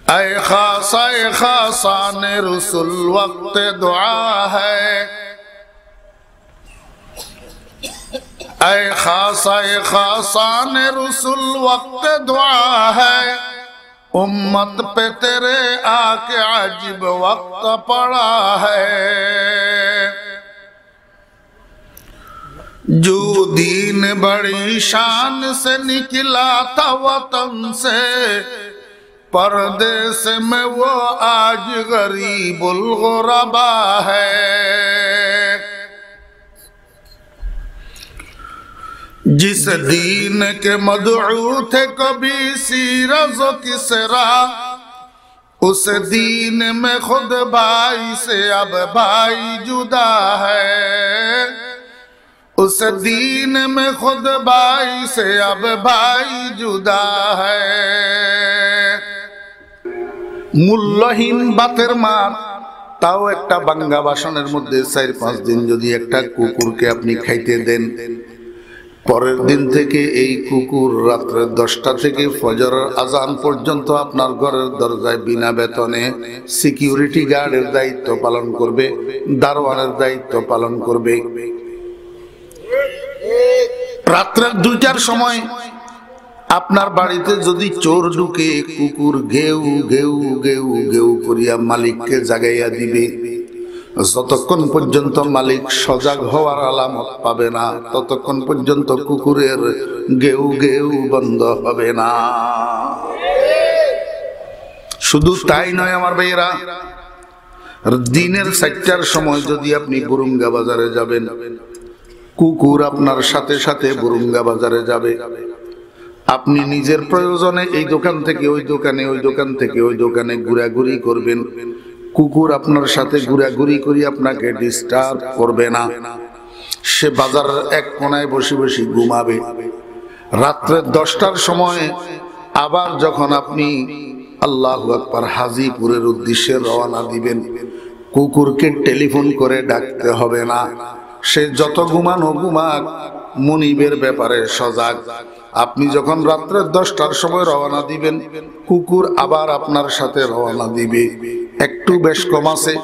ऐ खासान रसूल वक्त दुआ है, ऐ खासान रसूल वक्त दुआ है, उम्मत पे तेरे आके अजीब वक्त पड़ा है। जो दीन बड़ी शान से निकला था वतन से, परदेस में वो आज गरीबुल गुरबा है। जिस दीन के मदऊ थे कभी सीरज़ व किसरा, उस दीन में खुद भाई से अब भाई जुदा है। उस दीन में खुद भाई से अब भाई जुदा है। মূল্যহীন বাতের মার, তাও একটা বাঙ্গা বাসনের মধ্যে ৪-৫ দিন যদি একটা কুকুরকে আপনি খাইতে দেন, পরের দিন থেকে এই কুকুর রাত্রে 10টা থেকে ফজরের আজান পর্যন্ত আপনার ঘরের দরজায় বিনা বেতনে সিকিউরিটি গার্ডের দায়িত্ব পালন করবে, দারোয়ানের দায়িত্ব পালন করবে। রাত্রে 2টার সময় আপনার বাড়িতে যদি চোর ঢুকে, কুকুর ঘেউ ঘেউ ঘেউ ঘেউ করিয়া মালিককে জাগাইয়া দিবে। যতক্ষণ পর্যন্ত মালিক সজাগ হওয়ার আলামত পাবে না, ততক্ষণ পর্যন্ত কুকুরের ঘেউ ঘেউ বন্ধ হবে না। শুধু তাই নয় আমার ভাইয়েরা, দিনের 4টার সময় যদি আপনি বুরুঙ্গা বাজারে যাবেন, কুকুর আপনার সাথে সাথে বুরুঙ্গা বাজারে যাবে। আপনি নিজের প্রয়োজনে এই দোকান থেকে ওই দোকানে, ওই দোকান থেকে ওই দোকানে ঘোরাঘুরি করবেন, কুকুর আপনার সাথে ঘোরাঘুরি করে আপনাকে ডিস্টার্ব করবে না। সে বাজারের এক কোনায় বসে বসে ঘুমাবে। রাত্রে 10টার সময় আবার যখন আপনি আল্লাহু আকবার হাজিপুরের উদ্দেশ্যে রওনা দিবেন, কুকুরকে টেলিফোন করে ডাকতে হবে না। সে যত ঘুমানো ঘুমাক, মুনিবের ব্যাপারে সজাগ। আপনি যখন রাত্রে 10টার সময় রওনা দিবেন, কুকুর আবার আপনার সাথে রওনা দিবে। একটু বেশ কম আছে,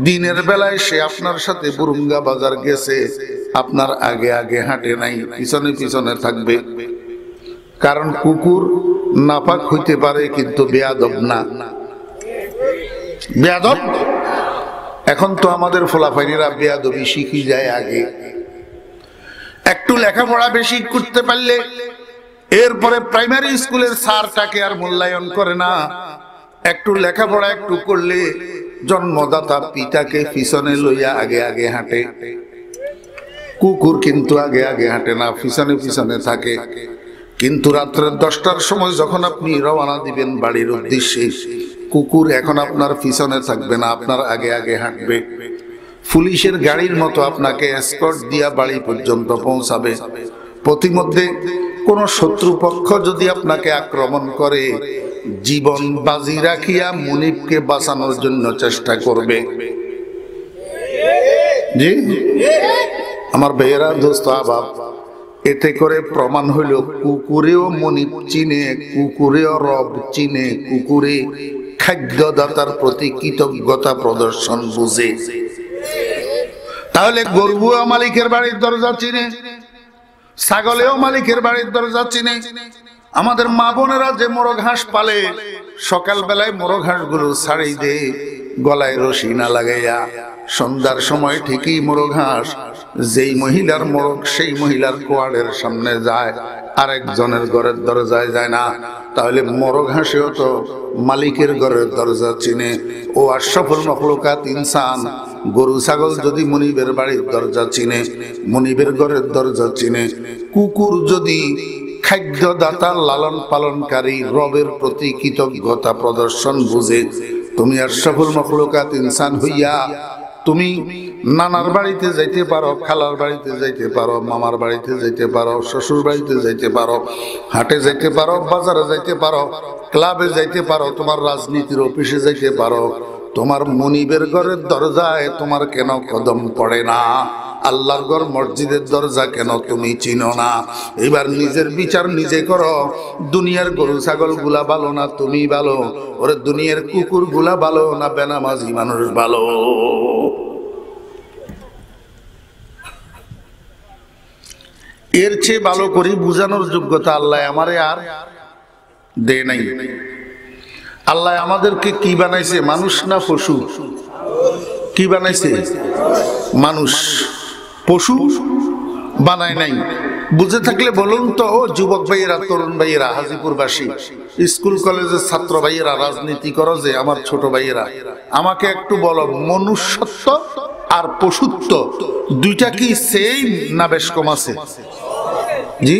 দিনের বেলায় সে আপনার সাথে বুরুঙ্গা বাজার গেছে, আপনার আগে আগে হাঁটে নাই, পিছনে পিছনে থাকবে। কারণ কুকুর নাপাক হইতে পারে কিন্তু বেয়াদব না। বেয়াদব এখন তো আমাদের ফলাফাইরা বেয়াদবি শিখি যায় আগে। একটু লেখাপড়া বেশি করতে পারলে এরপরে প্রাইমারি স্কুলের স্যারটাকে আর মূল্যায়ন করে না। একটু লেখাপড়া একটু করলে জন্মদাতা পিতাকে পিছনে লইয়া আগে আগে হাঁটে। কুকুর কিন্তু আগে আগে হাঁটে না, পিছনে পিছনে থাকে। কিন্তু রাত্রে 10টার সময় যখন আপনি রওনা দিবেন বাড়ির উদ্দেশ্যে, কুকুর এখন আপনার পিছনে থাকবে না, আপনার আগে আগে হাঁটবে। পুলিশের গাড়ির মতো আপনাকে এসকর্ট দিয়া বাড়ি পর্যন্ত পৌঁছাবে। প্রতিমধ্যে কোন শত্রুপক্ষ যদি আপনাকে আক্রমণ করে, জীবন বাজি রাখিয়া মুনিবকে বাঁচানোর জন্য চেষ্টা করবে। জি আমার ভাইয়েরা, দোস্ত আবাব, এতে করে প্রমাণ হইল কুকুরেও মুনিব চিনে, কুকুরেও রব চিনে, কুকুরে খাদ্যদাতার প্রতি কৃতজ্ঞতা প্রদর্শন বুঝে। তাহলে গরুও মালিকের বাড়ির দরজা চিনে, ছাগলেও মালিকের বাড়ির দরজা চিনে। আমাদের মা বোনেরা যে মোরগ হাঁস পালে, সকাল বেলায় মোরগ হাঁস গুলো ছাড়ি দে গলায় রশি না লাগাইয়া, সন্ধ্যার সময় ঠিকই মোরগ হাঁস যেই মহিলার মোরগ সেই মহিলার কোয়াড়ের সামনে যায়, আরেকজনের ঘরের দরজায় যায় না। তাহলে মোরগ হাঁসেও তো মালিকের ঘরের দরজা চিনে। ও আশরাফুল মাখলুকাত ইনসান, গরু ছাগল যদি মুনিবের বাড়ির দরজা চিনে, মুনিবের ঘরের দরজা চিনে, কুকুর যদি খাদ্যদাতা লালন পালনকারী রবের প্রতি কৃতজ্ঞতা প্রদর্শন বুঝে, তুমি আশরাফুল মাখলুকাত ইনসান হইয়া তুমি নানার বাড়িতে যাইতে পারো, খালার বাড়িতে যাইতে পারো, মামার বাড়িতে যাইতে পারো, শ্বশুর বাড়িতে যাইতে পারো, হাটে যাইতে পারো, বাজারে যাইতে পারো, ক্লাবে যাইতে পারো, তোমার রাজনীতির অফিসে যাইতে পারো, তোমার মুনিবের ঘরের দরজায় তোমার কেন কদম পড়ে না? আল্লাহর ঘর মসজিদের দরজা কেন তুমি চিনো না? এবার নিজের বিচার নিজে করো। দুনিয়ার গরু ছাগল গুলা ভালো না তুমি ভালো? ওরে দুনিয়ার কুকুর গুলা ভালো না বেনামাজি মানুষ ভালো? এর চেয়ে ভালো করে বুঝানোর যোগ্যতা আল্লাহ আমারে আর দে নাই। আল্লাহ আমাদেরকে কি বানাইছে? মানুষ না পশু? কি বানাইছে? মানুষ। পশু বানায় নাই। বুঝে থাকলে বলুন তো যুবক ভাইয়েরা, তরুণ ভাইয়েরা, হাজিপুরবাসী, স্কুল কলেজের ছাত্র ভাইয়েরা, রাজনীতি করো যে আমার ছোট ভাইয়েরা, আমাকে একটু বলো, মনুষ্যত্ব আর পশুত্ব দুইটা কি সেম না বেশ কম আছে? জি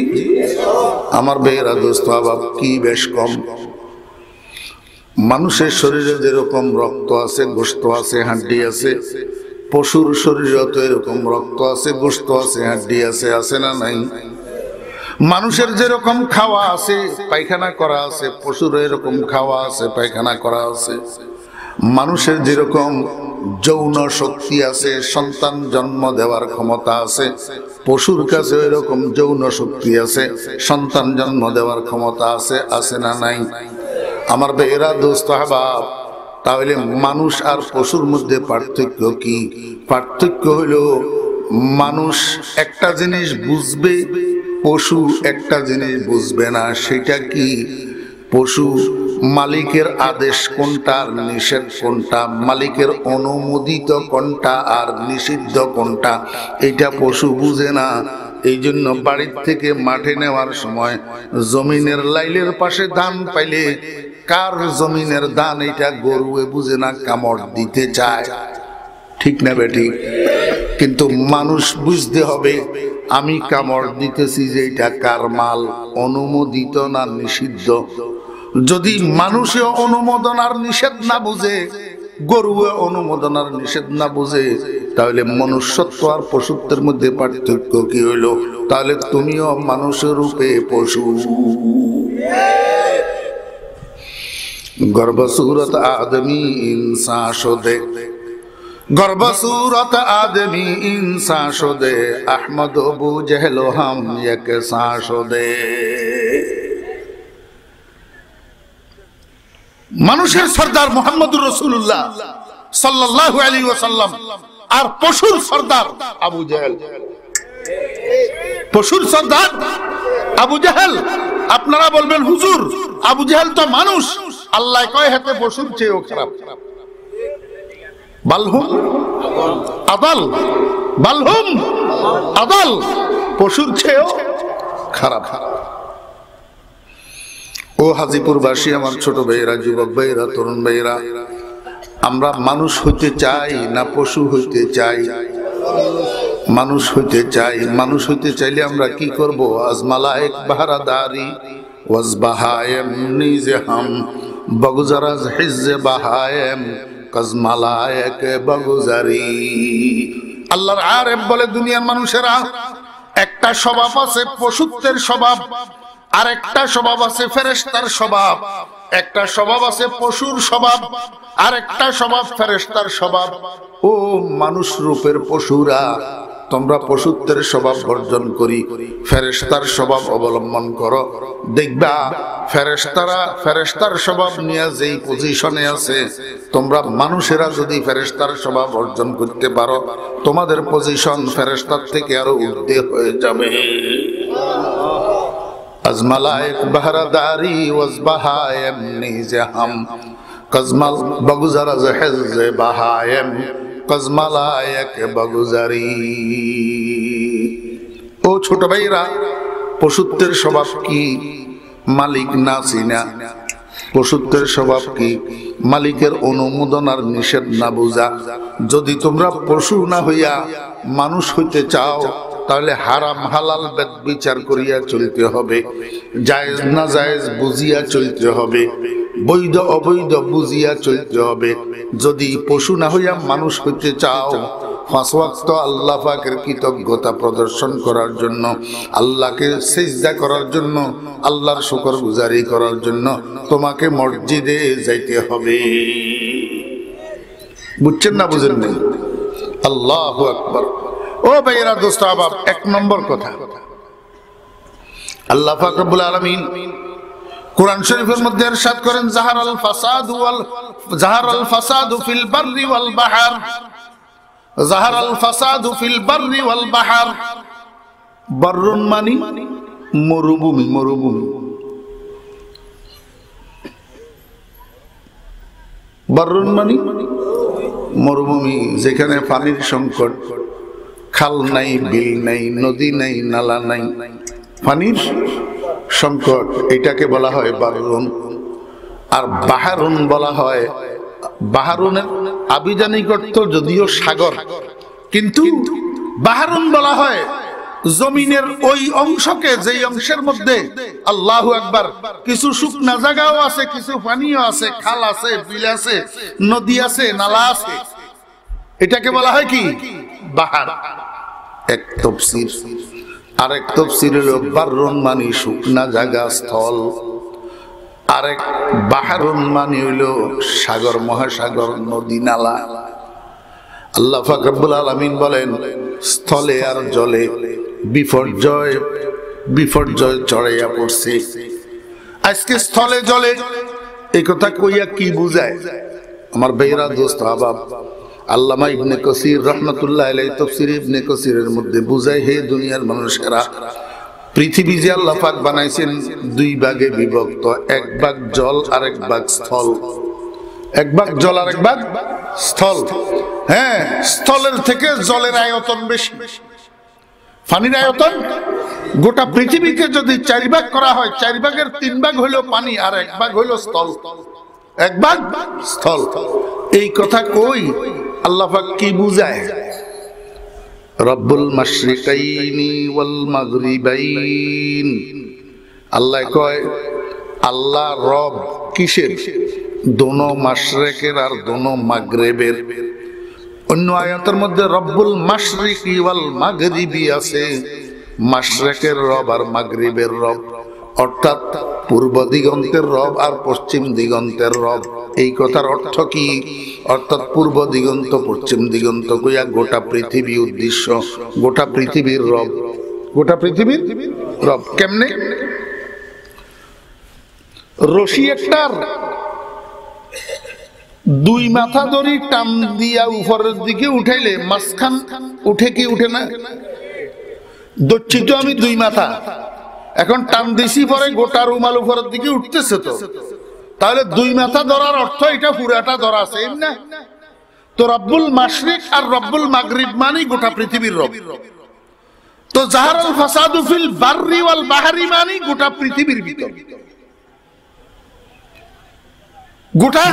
আমার ভাইয়েরা, দোস্ত আবাব, কি বেশ কম? মানুষের শরীরে যেরকম রক্ত আছে, গোশত আছে, হাড্ডি আছে, পশুর শরীরে তো এরকম রক্ত আছে, গোশত আছে, হাড্ডি আছে, আছে না নাই? মানুষের যেরকম খাওয়া আছে, পায়খানা করা আছে, পশুর এরকম খাওয়া আছে, পায়খানা করা আছে। মানুষের যেরকম যৌন শক্তি আছে, সন্তান জন্ম দেওয়ার ক্ষমতা আছে, পশুর কাছে এরকম যৌন শক্তি আছে, সন্তান জন্ম দেওয়ার ক্ষমতা আছে, আছে না নাই? আমার ভাইয়েরা, দোস্ত আহবাব, তাহলে মানুষ আর পশুর মধ্যে পার্থক্য কি? পার্থক্য হলো মানুষ একটা জিনিস বুঝবে, পশু একটা জিনিস বুঝবে না। সেটা কি? পশু মালিকের আদেশ কোনটা আর নিষেধ কোনটা, মালিকের অনুমোদিত কোনটা আর নিষিদ্ধ কোনটা, এটা পশু বুঝে না। এই জন্য বাড়ির থেকে মাঠে নেওয়ার সময় জমিনের লাইলের পাশে ধান পাইলে কার জমিনের ধান এটা গরুয়ে বুঝে না, কামড় দিতে চায়। ঠিক না বেটি? কিন্তু মানুষ বুঝতে হবে আমি কামড় দিতেছি যে এটা কার মাল, অনুমোদিত না নিষিদ্ধ। যদি মানুষে অনুমোদন আর নিষেধ না বুঝে, গরুয়ে অনুমোদন আর নিষেধ না বুঝে, তাহলে মনুষ্যত্ব আর পশুত্বের মধ্যে পার্থক্য কি হইল? তাহলে তুমিও মানুষের রূপে পশু। গর্ভসূরত আদমি ইনসান শোদে, গর্ভসূরত আদমি ইনসান শোদে, আহমদ আবু জেহল হাম এক সাঁ শোদে। মানুষের সর্দার মুহাম্মদুর রাসূলুল্লাহ সাল্লাল্লাহু আলাইহি ওয়াসাল্লাম আর পশুর সর্দার আবু জেহেল। পশুর সর্দার আবু জেহেল। আপনারা বলবেন হুজুর আবু জেহেল তো মানুষ, আল্লাহ কয় হাতে পশুর চেয়েও খারাপ। বালহুম আদাল, বালহুম আদাল, পশুর চেয়েও খারাপ। ও হাজিপুরবাসী, আমার ছোট ভাইয়েরা, যুবক ভাইয়েরা, তরুণ ভাইয়েরা, আমরা মানুষ হইতে চাই না পশু হইতে চাই? মানুষ হইতে চাই। মানুষ হইতে চাইলে আমরা কি করব? আজমালায়েক বাহারাদারি ওয়াজ বাহায়েম নিজে হাম বগুজারাজ হিজ্জে বাহায়েম কাজমালায়েক বগুজারি। আল্লাহর আরেফ বলে দুনিয়ার মানুষেরা একটা স্বভাব আছে পশুত্বের স্বভাব, আর একটা স্বভাব আছে ফেরেশতার স্বভাব, একটা স্বভাব আছে পশুর স্বভাব, আর একটা স্বভাব ফেরেশতার স্বভাব। ও মানুষ রূপের পশুরা, তোমরা পশুত্বের স্বভাব বর্জন করি ফেরেশতার স্বভাব অবলম্বন করো। দেখবা ফেরেশতারা ফেরেশতার স্বভাব নিয়ে যেই পজিশনে আছে, তোমরা মানুষেরা যদি ফেরেশতার স্বভাব অর্জন করতে পারো, তোমাদের পজিশন ফেরেশতার থেকে আরো ঊর্ধ্বে হয়ে যাবে। আজমালায়েক বাহারাদারি ওয়াজ বাহায়েম নিজে হাম কজমাল বগুজারাজ হিজ্জে বাহায়েম কজমালায়েক বগুজারি। ও ছোট ভাইরা, পশুত্বের স্বভাব কি? মালিক না চিনা। পশুত্বের স্বভাব কি? মালিকের অনুমোদন আর নিষেধ না বুঝা। যদি তোমরা পশু না হইয়া মানুষ হইতে চাও, তাহলে হারাম হালাল বেদ বিচার করিয়া চলতে হবে, জায়েজ না জায়েজ বুঝিয়া চলতে হবে, বৈধ অবৈধ বুঝিয়া চলতে হবে। যদি পশু না হইয়া মানুষ হইতে চাও, 5 ওয়াক্ত আল্লাহ পাকের কৃতজ্ঞতা প্রদর্শন করার জন্য, আল্লাহকে সিজদা করার জন্য, আল্লাহর শুকরগুজারি করার জন্য তোমাকে মসজিদে যাইতে হবে। বুঝছেন না বুঝেন নাই? আল্লাহু আকবার। ও ভাইয়েরা দোস্ত আবাব, এক নম্বর কথা, আল্লাহ পাক রব্বুল আলামিন কুরআন শরীফের মধ্যে ইরশাদ করেন, জাহারাল ফাসাদু ফিল বাররি ওয়াল বাহর, জাহারাল ফাসাদু ফিল বাররি ওয়াল বাহর। বাররুন মানি মরুভূমি, মরুভূমি। বাররুন মানি মরুভূমি, যেখানে পানির সংকট, খাল নাই, বিল নাই, নদী নাই, নালা নাই, পানির সংকট, এটাকে বলা হয় বাররুন। আর বাহারুন বলা হয়, বাহারুনের আবিধানিক অর্থ যদিও সাগর, কিন্তু বাহারুন বলা হয় জমিনের ওই অংশকে, যেই অংশের মধ্যে আল্লাহু আকবার কিছু শুকনা জায়গাও আছে, কিছু পানিও আছে, খাল আছে, বিল আছে, নদী আছে, নালা আছে, এটাকে বলা হয় কি? বাহার। এক তাফসীর। আরেক তাফসীর হলো বাররুন মানে শুকনা জায়গা, স্থল। আরেক বাহারুন মানে হইল সাগর, মহাসাগর, নদী, নালা। আল্লাহ পাক রব্বুল আলামিন বলেন, স্থলে আর জলে বিপর্যয় চড়াইয়া পড়ছে। আজকে স্থলে জলে এই কথা কইয়া কি বুঝায় আমার ভাইরা দোস্ত আহবাব? আল্লামা ইবনে কাসির রাহমাতুল্লাহ আলাইহি তাফসীর ইবনে কাসিরের মধ্যে বুঝায়, হে দুনিয়ার মানুষেরা, পৃথিবী যে আল্লাহ পাক বানাইছেন দুই ভাগে বিভক্ত, এক ভাগ জল আর এক ভাগ স্থল। এক ভাগ জল আর এক ভাগ স্থল। হ্যাঁ, স্থলের থেকে জলের আয়তন বেশি, পানির আয়তন। গোটা পৃথিবীকে যদি 4 ভাগ করা হয়, 4 ভাগের 3 ভাগ হইল পানি আর 1 ভাগ হইল স্থল, 1 ভাগ স্থল। এই কথা কই আল্লাহ পাক কি বুঝায়? রব্বুল মাশরিকাইনি ওয়াল মাগরিবাইন। আল্লাহ কয়, আল্লাহ রব কিসের? দোনো মাশরিকের আর দোনো মাগরিবের। অন্য আয়াতের মধ্যে রব্বুল মাশরিকি ওয়াল মাগরিবি আছে, মাশরিকের রব আর মাগরিবের রব, অর্থাৎ পূর্ব দিগন্তের রব আর পশ্চিম দিগন্তের রব। এই কথার অর্থ কি? অর্থাৎ পূর্ব দিগন্ত, পশ্চিম দিগন্ত কইয়া গোটা পৃথিবী উদ্দেশ্য, গোটা পৃথিবীর রব, গোটা পৃথিবীর রব। কেমনে? রশি একটার 2 মাথা ধরি টান দিয়া উপরের দিকে উঠাইলে মাঝখান উঠে কি উঠে না? দচ্ছি তো আমি 2 মাথা, এখন টান দিছি পরে গোটা রুমাল উপরের দিকে উঠতেছে। তো তাহলে 2 মাথা ধরার অর্থ এটা পুরাটা ধরা, সেম না? তো রব্বুল মাশরিক আর রব্বুল মাগরিব মানে গোটা পৃথিবীর রব। তো জাহারাল ফাসাদু ফিল বাররি ওয়াল বাহরি মানে গোটা পৃথিবীর ভিতর, গোটা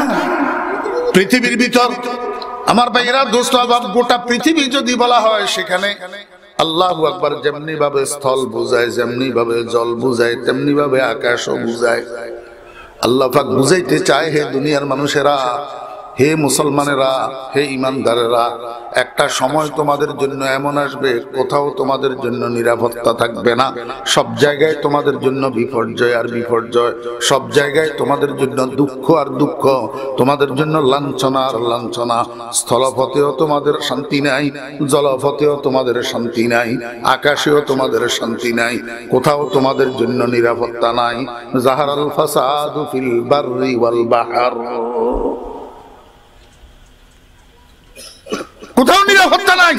পৃথিবীর ভিতর। আমার ভাইয়েরা দোস্ত আহবাব, গোটা পৃথিবী যদি বলা হয়, সেখানে আল্লাহু আকবার যেমনি ভাবে স্থল বুঝায়, যেমনি ভাবে জল বুঝায়, তেমনি ভাবে আকাশও বুঝায়। আল্লাহ পাক বুঝাইতে চায়, হে দুনিয়ার মানুষেরা, হে মুসলমানেরা, হে ইমানদারেরা, একটা সময় তোমাদের জন্য এমন আসবে, কোথাও তোমাদের জন্য নিরাপত্তা থাকবে না। সব জায়গায় তোমাদের জন্য বিপর্যয় আর বিপর্যয়, সব জায়গায় তোমাদের জন্য দুঃখ আর দুঃখ, তোমাদের জন্য লাঞ্ছনা আর লাঞ্ছনা। স্থলপথেও তোমাদের শান্তি নাই, জলপথেও তোমাদের শান্তি নাই, আকাশেও তোমাদের শান্তি নাই, কোথাও তোমাদের জন্য নিরাপত্তা নাই। জাহারাল ফাসাদু ফিল বাররি ওয়াল বাহর, কোথাও নিরাপত্তা নাই।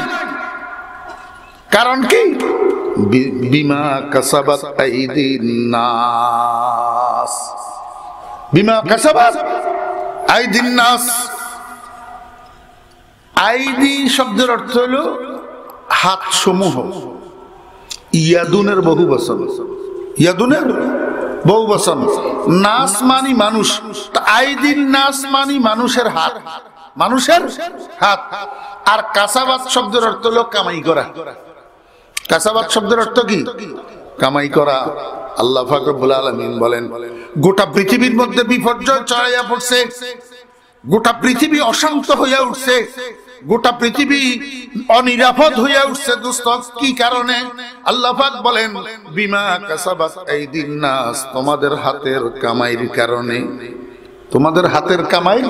কারণ কি? বিমা কাসাবাত আইদিন নাস, বিমা কাসাবাত আইদিন নাস। আইদি শব্দের অর্থ হলো হাত সমূহ। ইয়াদুনের বহু বচন, ইয়াদুনের বহু বচন। নাস মানি মানুষ, আইদিন নাস মানি মানুষের হাত, মানুষের হাত। আর কাসাবাত শব্দের অর্থ হলো কামাই করা। কাসাবাত শব্দের অর্থ কি? কামাই করা। আল্লাহ পাক রব্বুল আলামিন বলেন, গোটা পৃথিবীর মধ্যে বিপর্যয় ছড়াইয়া পড়ছে, গোটা পৃথিবী অশান্ত হইয়া উঠছে, গোটা পৃথিবী অনিরাপদ হইয়া উঠছে। দোস্ত, কি কারণে? আল্লাহ পাক বলেন, বিমা কাসাবাত আইদিন নাস, তোমাদের হাতের কামাইয়ের কারণে, তোমাদের হাতের কামাই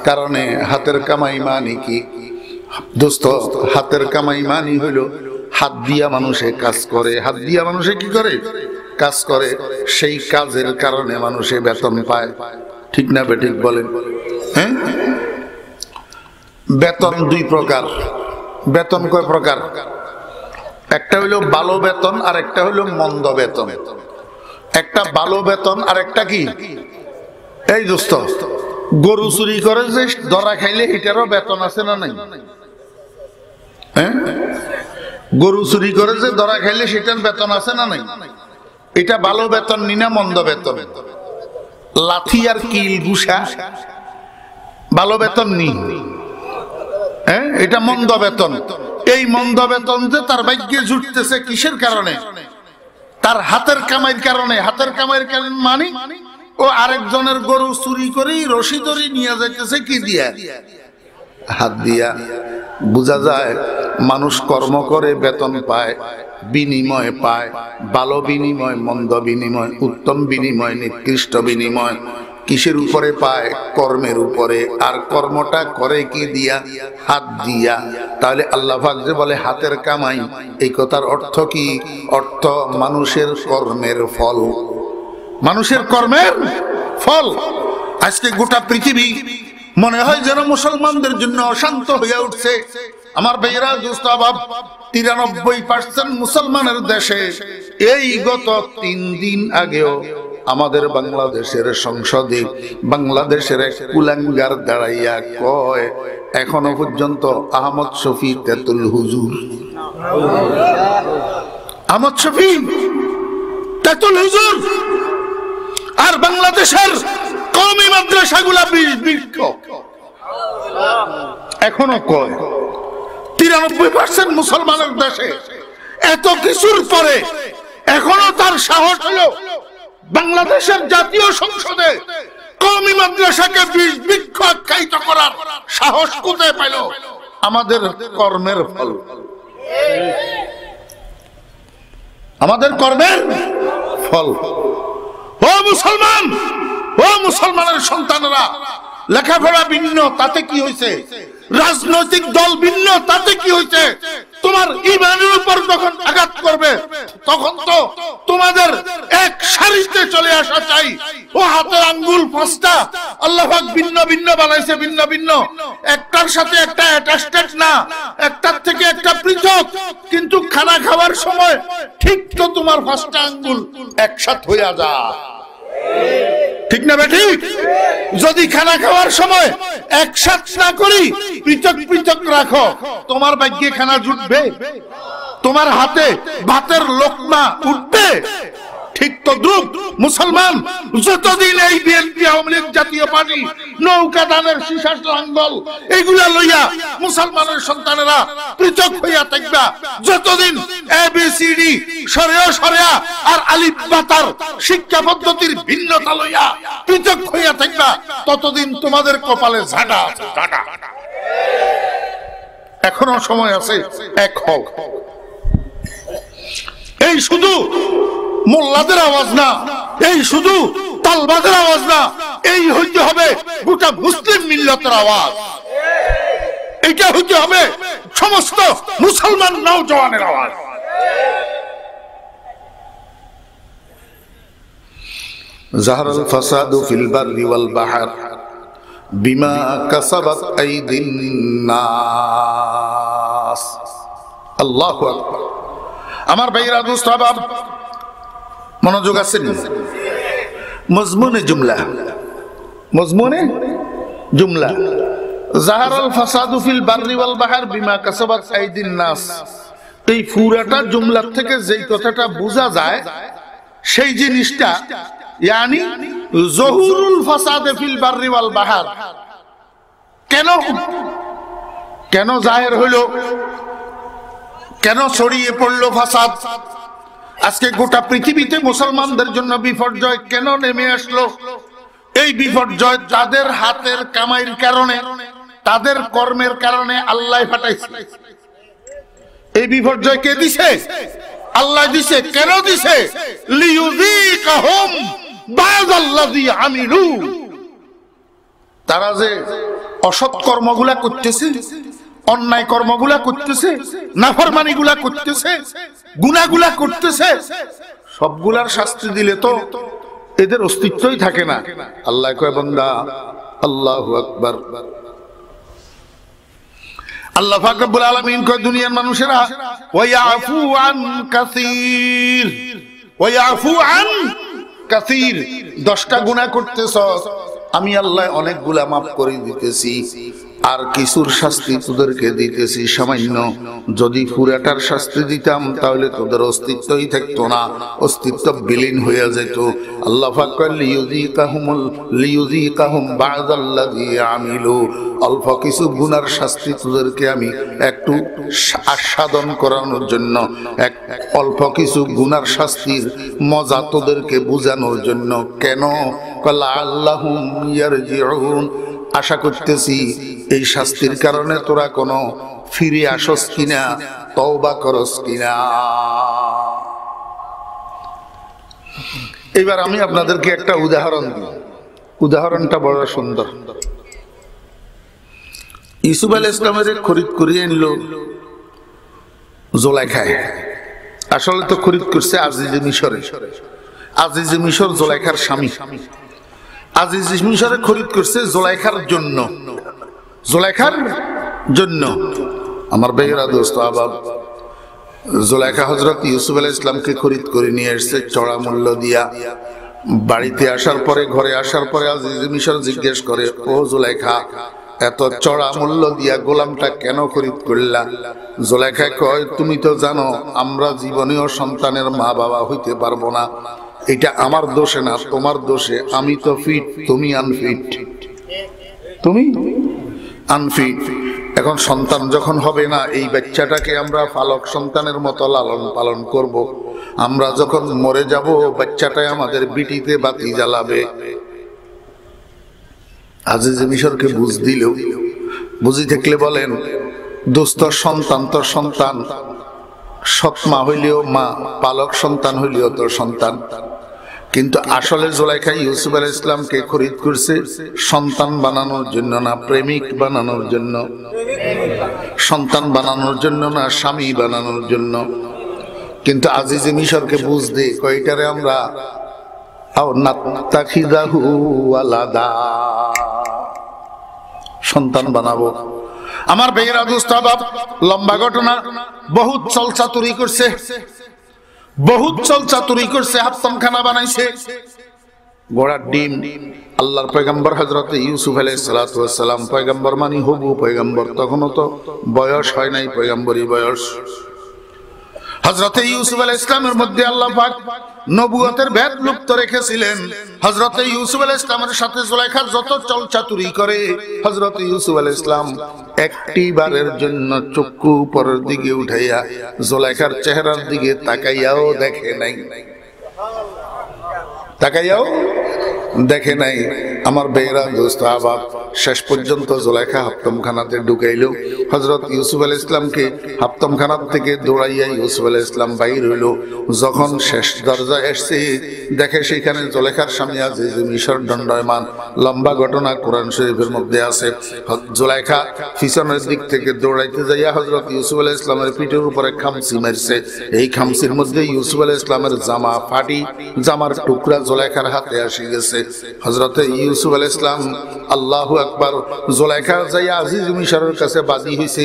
কারণে। হাতের কামাই মানে কি? দোস্ত, হাতের কামাই মানি হইল হাত দিয়া মানুষে কাজ করে, হাত দিয়া মানুষে কি করে? কাজ করে। সেই কাজের কারণে মানুষে বেতন পায়, ঠিক না বেঠিক বলেন? হ্যাঁ, বেতন দুই প্রকার। বেতন কয় প্রকার? একটা হইল ভালো বেতন আর একটা হইল মন্দ বেতন। একটা ভালো বেতন আর একটা কি? এই দোস্ত, গরু চুরি করে যে ধরা খাইলে এটারও বেতন আছে না নাই? হ্যাঁ, গরু চুরি করে যে ধরা খাইলে সেটার বেতন আছে না নাই? এটা ভালো বেতন নি না মন্দ বেতন? লাথি আর কিল ঘুষা ভালো বেতন নি, হ্যাঁ, এটা মন্দ বেতন। এই মন্দ বেতন যে তার ভাগ্যে জুটতেছে কিসের কারণে? তার হাতের কামাইয়ের কারণে। হাতের কামাইয়ের কারণে মানে ও আরেকজনের গরু চুরি করে রশি ধরে নিয়ে যাইতেছে কি দিয়া? হাত দিয়া। বোঝা যায় মানুষ কর্ম করে বেতন পায়, বিনিময় পায়। ভালো বিনিময়, মন্দ বিনিময়, উত্তম বিনিময়, নিকৃষ্ট বিনিময় কিসের উপরে পায়? কর্মের উপরে। আর কর্মটা করে কি দিয়া? হাত দিয়া। তাহলে আল্লাহ পাক যে বলে হাতের কামাই, এই কথার অর্থ কি? অর্থ মানুষের কর্মের ফল। মানুষের কর্মের ফল। আজকে গোটা পৃথিবী মনে হয় যেন মুসলমানদের জন্য অশান্ত হয়ে উঠছে। আমার ভাইয়েরা, দোস্ত আবাব, 93% মুসলমানের দেশে এই গত 3 দিন আগেও আমাদের বাংলাদেশের সংসদে বাংলাদেশের এক কুলাঙ্গার দাঁড়াইয়া কয় এখনো পর্যন্ত আহমদ শফি তেতুল হুজুর। আহমদ শফি তেতুল হুজুর। আর বাংলাদেশের কওমি মাদ্রাসাগুলা বৃক্ষ এখনো কয়। 93% মুসলমানের দেশে এত কিছুর পরে এখনো তার সাহস হলো বাংলাদেশের জাতীয় সংসদে কওমি মাদ্রাসাকে বৃক্ষ আখ্যায়িত করার সাহস কোথায় পেল? আমাদের কর্মের ফল। আমাদের কর্মের ফল। ও মুসলমান, ও মুসলমানের সন্তানেরা, লেখাপড়া ভিন্ন, তাতে কি হয়েছে? রাজনৈতিক দল ভিন্ন, তাতে কি হয়েছে? তোমার ঈমানের উপর যখন আঘাত করবে তখন তো তোমাদের এক সারিতে চলে আসা চাই। ও হাতের আঙ্গুল 5টা আল্লাহ পাক ভিন্ন ভিন্ন বানাইছে, ভিন্ন ভিন্ন, একটার সাথে একটা অ্যাটাচড না, একটার থেকে একটা পৃথক। কিন্তু খানা খাওয়ার সময় ঠিক তো তোমার 5টা আঙ্গুল একসাথে হইয়া যায়, ঠিক না বেঠিক? যদি খানা খাওয়ার সময় একসাথ না করি, পৃথক পৃথক রাখো, তোমার ভাগ্যে খানা জুটবে? তোমার হাতে ভাতের লোকমা উঠবে? ঠিক তো দ্রুপ মুসলমান যতদিন এই বিএনপি আওয়ামী লীগ জাতীয় পার্টি নৌকা দানের শীষার লাঙ্গল এগুলা লইয়া মুসলমানের সন্তানেরা পৃথক হইয়া থাকবা, যতদিন এবিসিডি সরেয়া আর আলিফ বাতার শিক্ষা পদ্ধতির ভিন্নতা লইয়া পৃথক হইয়া থাকবা, ততদিন তোমাদের কপালে ঝাঁটা আছে, ঝাঁটা। এখনো সময় আছে, এক হও। এই শুধু মোল্লাদের আওয়াজ না, এই শুধু তালবাদের আওয়াজ না, এই হইতে হবে গোটা মুসলিম মিল্লাতের আওয়াজ। এটা হইতে হবে সমস্ত মুসলমান নওজওয়ানের আওয়াজ। জাহরাল ফাসাদু ফিল বাররি ওয়াল বাহর বিমা কাসাবাত আইদিন নাস। আল্লাহু আকবার। আমার ভাইরা, দোস্ত আবাব, মনোযোগ আছেন? মজমুনে জুমলা, মজমুনে জুমলা, জাহারাল ফাসাদু ফিল বাররি ওয়াল বাহর বিমা কাসাবাত আইদিন নাস। এই পুরাটা জুমলা থেকে যেই কথাটা বোঝা যায় সেই জিনিসটা, ইয়ানি জহুরুল ফাসাদে ফিল বাররি ওয়াল বাহর, কেন জাহের হলো, কেন ছড়িয়ে পড়লো ফাসাদ? আজকে গোটা পৃথিবীতে মুসলমানদের জন্য বিপর্যয় কেন নেমে আসলো? এই বিপর্যয় তাদের হাতের কামাইয়ের কারণে, তাদের কর্মের কারণে আল্লাহ পাঠাইছে। এই বিপর্যয় কে দিছে? আল্লাহ দিছে। কেন দিছে? লিয়ুযীকাহুম বা'দাল্লাযী আমিলু। তারা যে অসৎ কর্মগুলা করতেছে, অন্যায় কর্মগুলা করতেছে, নাফরমানিগুলা করতেছে, গুনাহগুলা করতেছে, সবগুলার শাস্তি দিলে তো এদের অস্তিত্বই থাকে না। আল্লাহ কয় বান্দা আল্লাহু আকবার। আল্লাহ পাক রব্বুল আলামিন কয় দুনিয়ার মানুষেরা ওয়ায়াফু আন কাসীর, ওয়ায়াফু আন কাসীর, 10টা গুনাহ করতেছ, আমি আল্লাহ অনেকগুলা মাফ করে দিতেছি, আর কিছুর শাস্তি তোদেরকে দিতেছি সামান্য। যদি পুরাটার শাস্তি দিতাম তাহলে তোদের অস্তিত্বই থাকতো না, অস্তিত্ব বিলীন হয়ে যেত। আল্লাহ পাক কয় লিয়ুযীকাহুম বা'দাল্লাযী আমিলু, অল্প কিছু গুনার শাস্তি তোদেরকে আমি একটু আস্বাদন করানোর জন্য, অল্প কিছু গুনার শাস্তির মজা তোদেরকে বোঝানোর জন্য। কেন? লাআল্লাহুম ইয়ারজিউন, আশা করতেছি এই শাস্তির কারণে তোরা কোনো ফিরে আসস কিনা, তওবা করস কিনা। এবার আমি আপনাদেরকে একটা উদাহরণ দিই, উদাহরণটা বড় সুন্দর। ইউসুফ আলাইহিস সালামের খরিদ করিয়ে আনলো জুলাইখায়। আসলে তো খরিদ করছে আজিজে মিশরে। আজিজে মিশর জুলাইখার স্বামী। আজিজ মিশরে খরিদ করছে জুলাইখার জন্য, জুলাইখার জন্য। আমার ভাইয়েরা, দোস্ত আবাব, জুলাইখা হযরত ইউসুফ আলাইহিস সালামকে খরিদ করে নিয়ে এসেছে চড়া মূল্য দিয়া। বাড়িতে আসার পরে, ঘরে আসার পরে আজিজ মিশর জিজ্ঞেস করে, ও জুলাইখা, এত চড়া মূল্য দিয়া গোলামটা কেন খরিদ করলা? জুলাইখা কয়, তুমি তো জানো আমরা জীবনেও সন্তানের মা বাবা হইতে পারবো না। এটা আমার দোষে না, তোমার দোষে। আমি তো ফিট, তুমি আনফিট, তুমি আনফিট। এখন সন্তান যখন হবে না, এই বাচ্চাটাকে আমরা পালক সন্তানের মতো লালন পালন করব। আমরা যখন মরে যাব, বাচ্চাটাই আমাদের বিটিতে বাতি জ্বালাবে। আজিজ মিশরকে বুঝ দিল, বুঝি থাকলে বলেন, দোস্ত সন্তান তো সন্তান, সৎ মা হইলেও মা, পালক সন্তান হইলেও তোর সন্তান। কিন্তু আসলে জুলাইখা ইউসুফ আলাইহিস সালামকে খরিদ করছে সন্তান বানানোর জন্য না, প্রেমিক বানানোর জন্য। সন্তান বানানোর জন্য না, স্বামী বানানোর জন্য। কিন্তু আজিজে মিশরকে বুঝ দে, কয়টারে আমরা নাত্তাখিযাহু ওয়ালাদা, সন্তান বানাবো। আমার ভাইয়েরা, দোস্ত আবাব, লম্বা ঘটনা। বহুত চলচাতুরি করছে, বহুত চলচাতুরি করছে, হাফতমখানা বানাইছে। ঘোড়ার ডিম। আল্লাহর পয়গম্বর হযরত ইউসুফ আলাইহিস সালাতু ওয়াস সালাম, পয়গম্বর মানে হবু পয়গম্বর, তখনও তো বয়স হয় নাই, পয়গম্বরই বয়স। হযরত ইউসুফ আলাইহিস সালামের মধ্যে আল্লাহ পাক নবুয়তের ভেদ লুপ্ত রেখেছিলেন। হযরত ইউসুফ আলাইহিস সালামের সাথে জুলাইখা যত চলচাতুরি করে, হযরত ইউসুফ আলাইহিস সালাম একটি বারের জন্য চক্ষু উপরের দিকে উঠাইয়া জুলাইখার চেহারার দিকে তাকাইয়াও দেখে নাই, তাকাইয়াও দেখে নাই। আমার বেরা দোস্ত আবাব, শেষ পর্যন্ত জুলাইখা হাফতমখানাতে ঢুকাইল। হযরত ইউসুফ আলাইহিস সালামকে হাফতমখানার থেকে দৌড়াইয়া ইউসুফ আলাইহিস সালাম বাইর হইল। যখন শেষ দরজায় এসছে, দেখে সেখানে জুলাইখার স্বামী আজিজ মিশর দণ্ডায়মান। লম্বা ঘটনা কোরআন শরীফের মধ্যে আছে। জুলাইখা পিছনের দিক থেকে দৌড়াইতে যাইয়া হযরত ইউসুফ আলাইহিস সালামের পিঠের উপরে খামচি মারছে। এই খামচির মধ্যে ইউসুফ আলাইহিস সালামের জামা ফাটি, জামার টুকরা জুলাইখার হাতে আসি গেছে। হযরত ইউসুফ আলাইহিস সালাম, আল্লাহু আকবার, জুলাইখা যাইয়া আজিজ মিশরের কাছে বাদী হইছে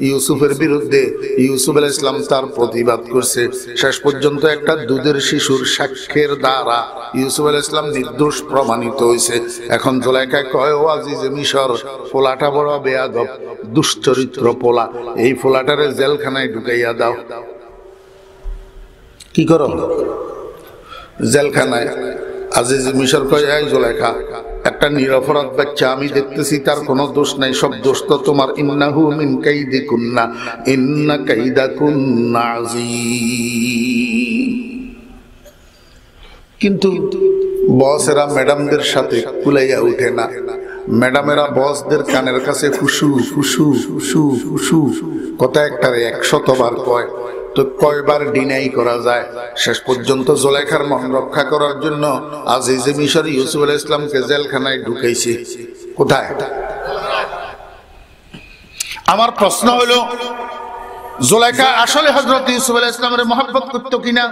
ইউসুফের বিরুদ্ধে। ইউসুফ আলাইহিস সালাম তার প্রতিবাদ করছে। শেষ পর্যন্ত একটা দুধের শিশুর সাক্ষ্যের দ্বারা ইউসুফ আলাইহিস সালাম নির্দোষ প্রমাণিত হইছে। এখন জুলাইখা কয়, ও আজিজ মিশর, পোলাটা বড় বেয়াদব, দুশ্চরিত্র পোলা, এই পোলাটারে জেলখানায় ঢুকাইয়া দাও। কি করো? জেলখানায়। আজিজ মিশর কয়, এই জুলাইখা, একটা নিরপরাধ বাচ্চা, আমি দেখতেছি তার কোনো দোষ নাই, সব দোষ তো তোমার। ইন্নাহু মিন কাইদিকুন্না ইন্না কাইদাকুন্না আযীম। কিন্তু বসেরা ম্যাডামদের সাথে কুলাইয়া উঠে না। ম্যাডামেরা বসদের কানের কাছে ফুসু ফুসু ফুসু ফুসু কথা একটারে 100 বার কয়, তো কয়বার ডিনাই করা যায়? শেষ পর্যন্ত জুলাইখার মন রক্ষা করার জন্য আজিজ মিশর ইউসুফ আলাইহিস সালামকে জেলখানায় ঢুকাইছে। কোথায়? আমার প্রশ্ন হলো, জুলাইখা আসলে হযরত ইউসুফ আলাইহিস সালামের মহব্বত করতো কিনা?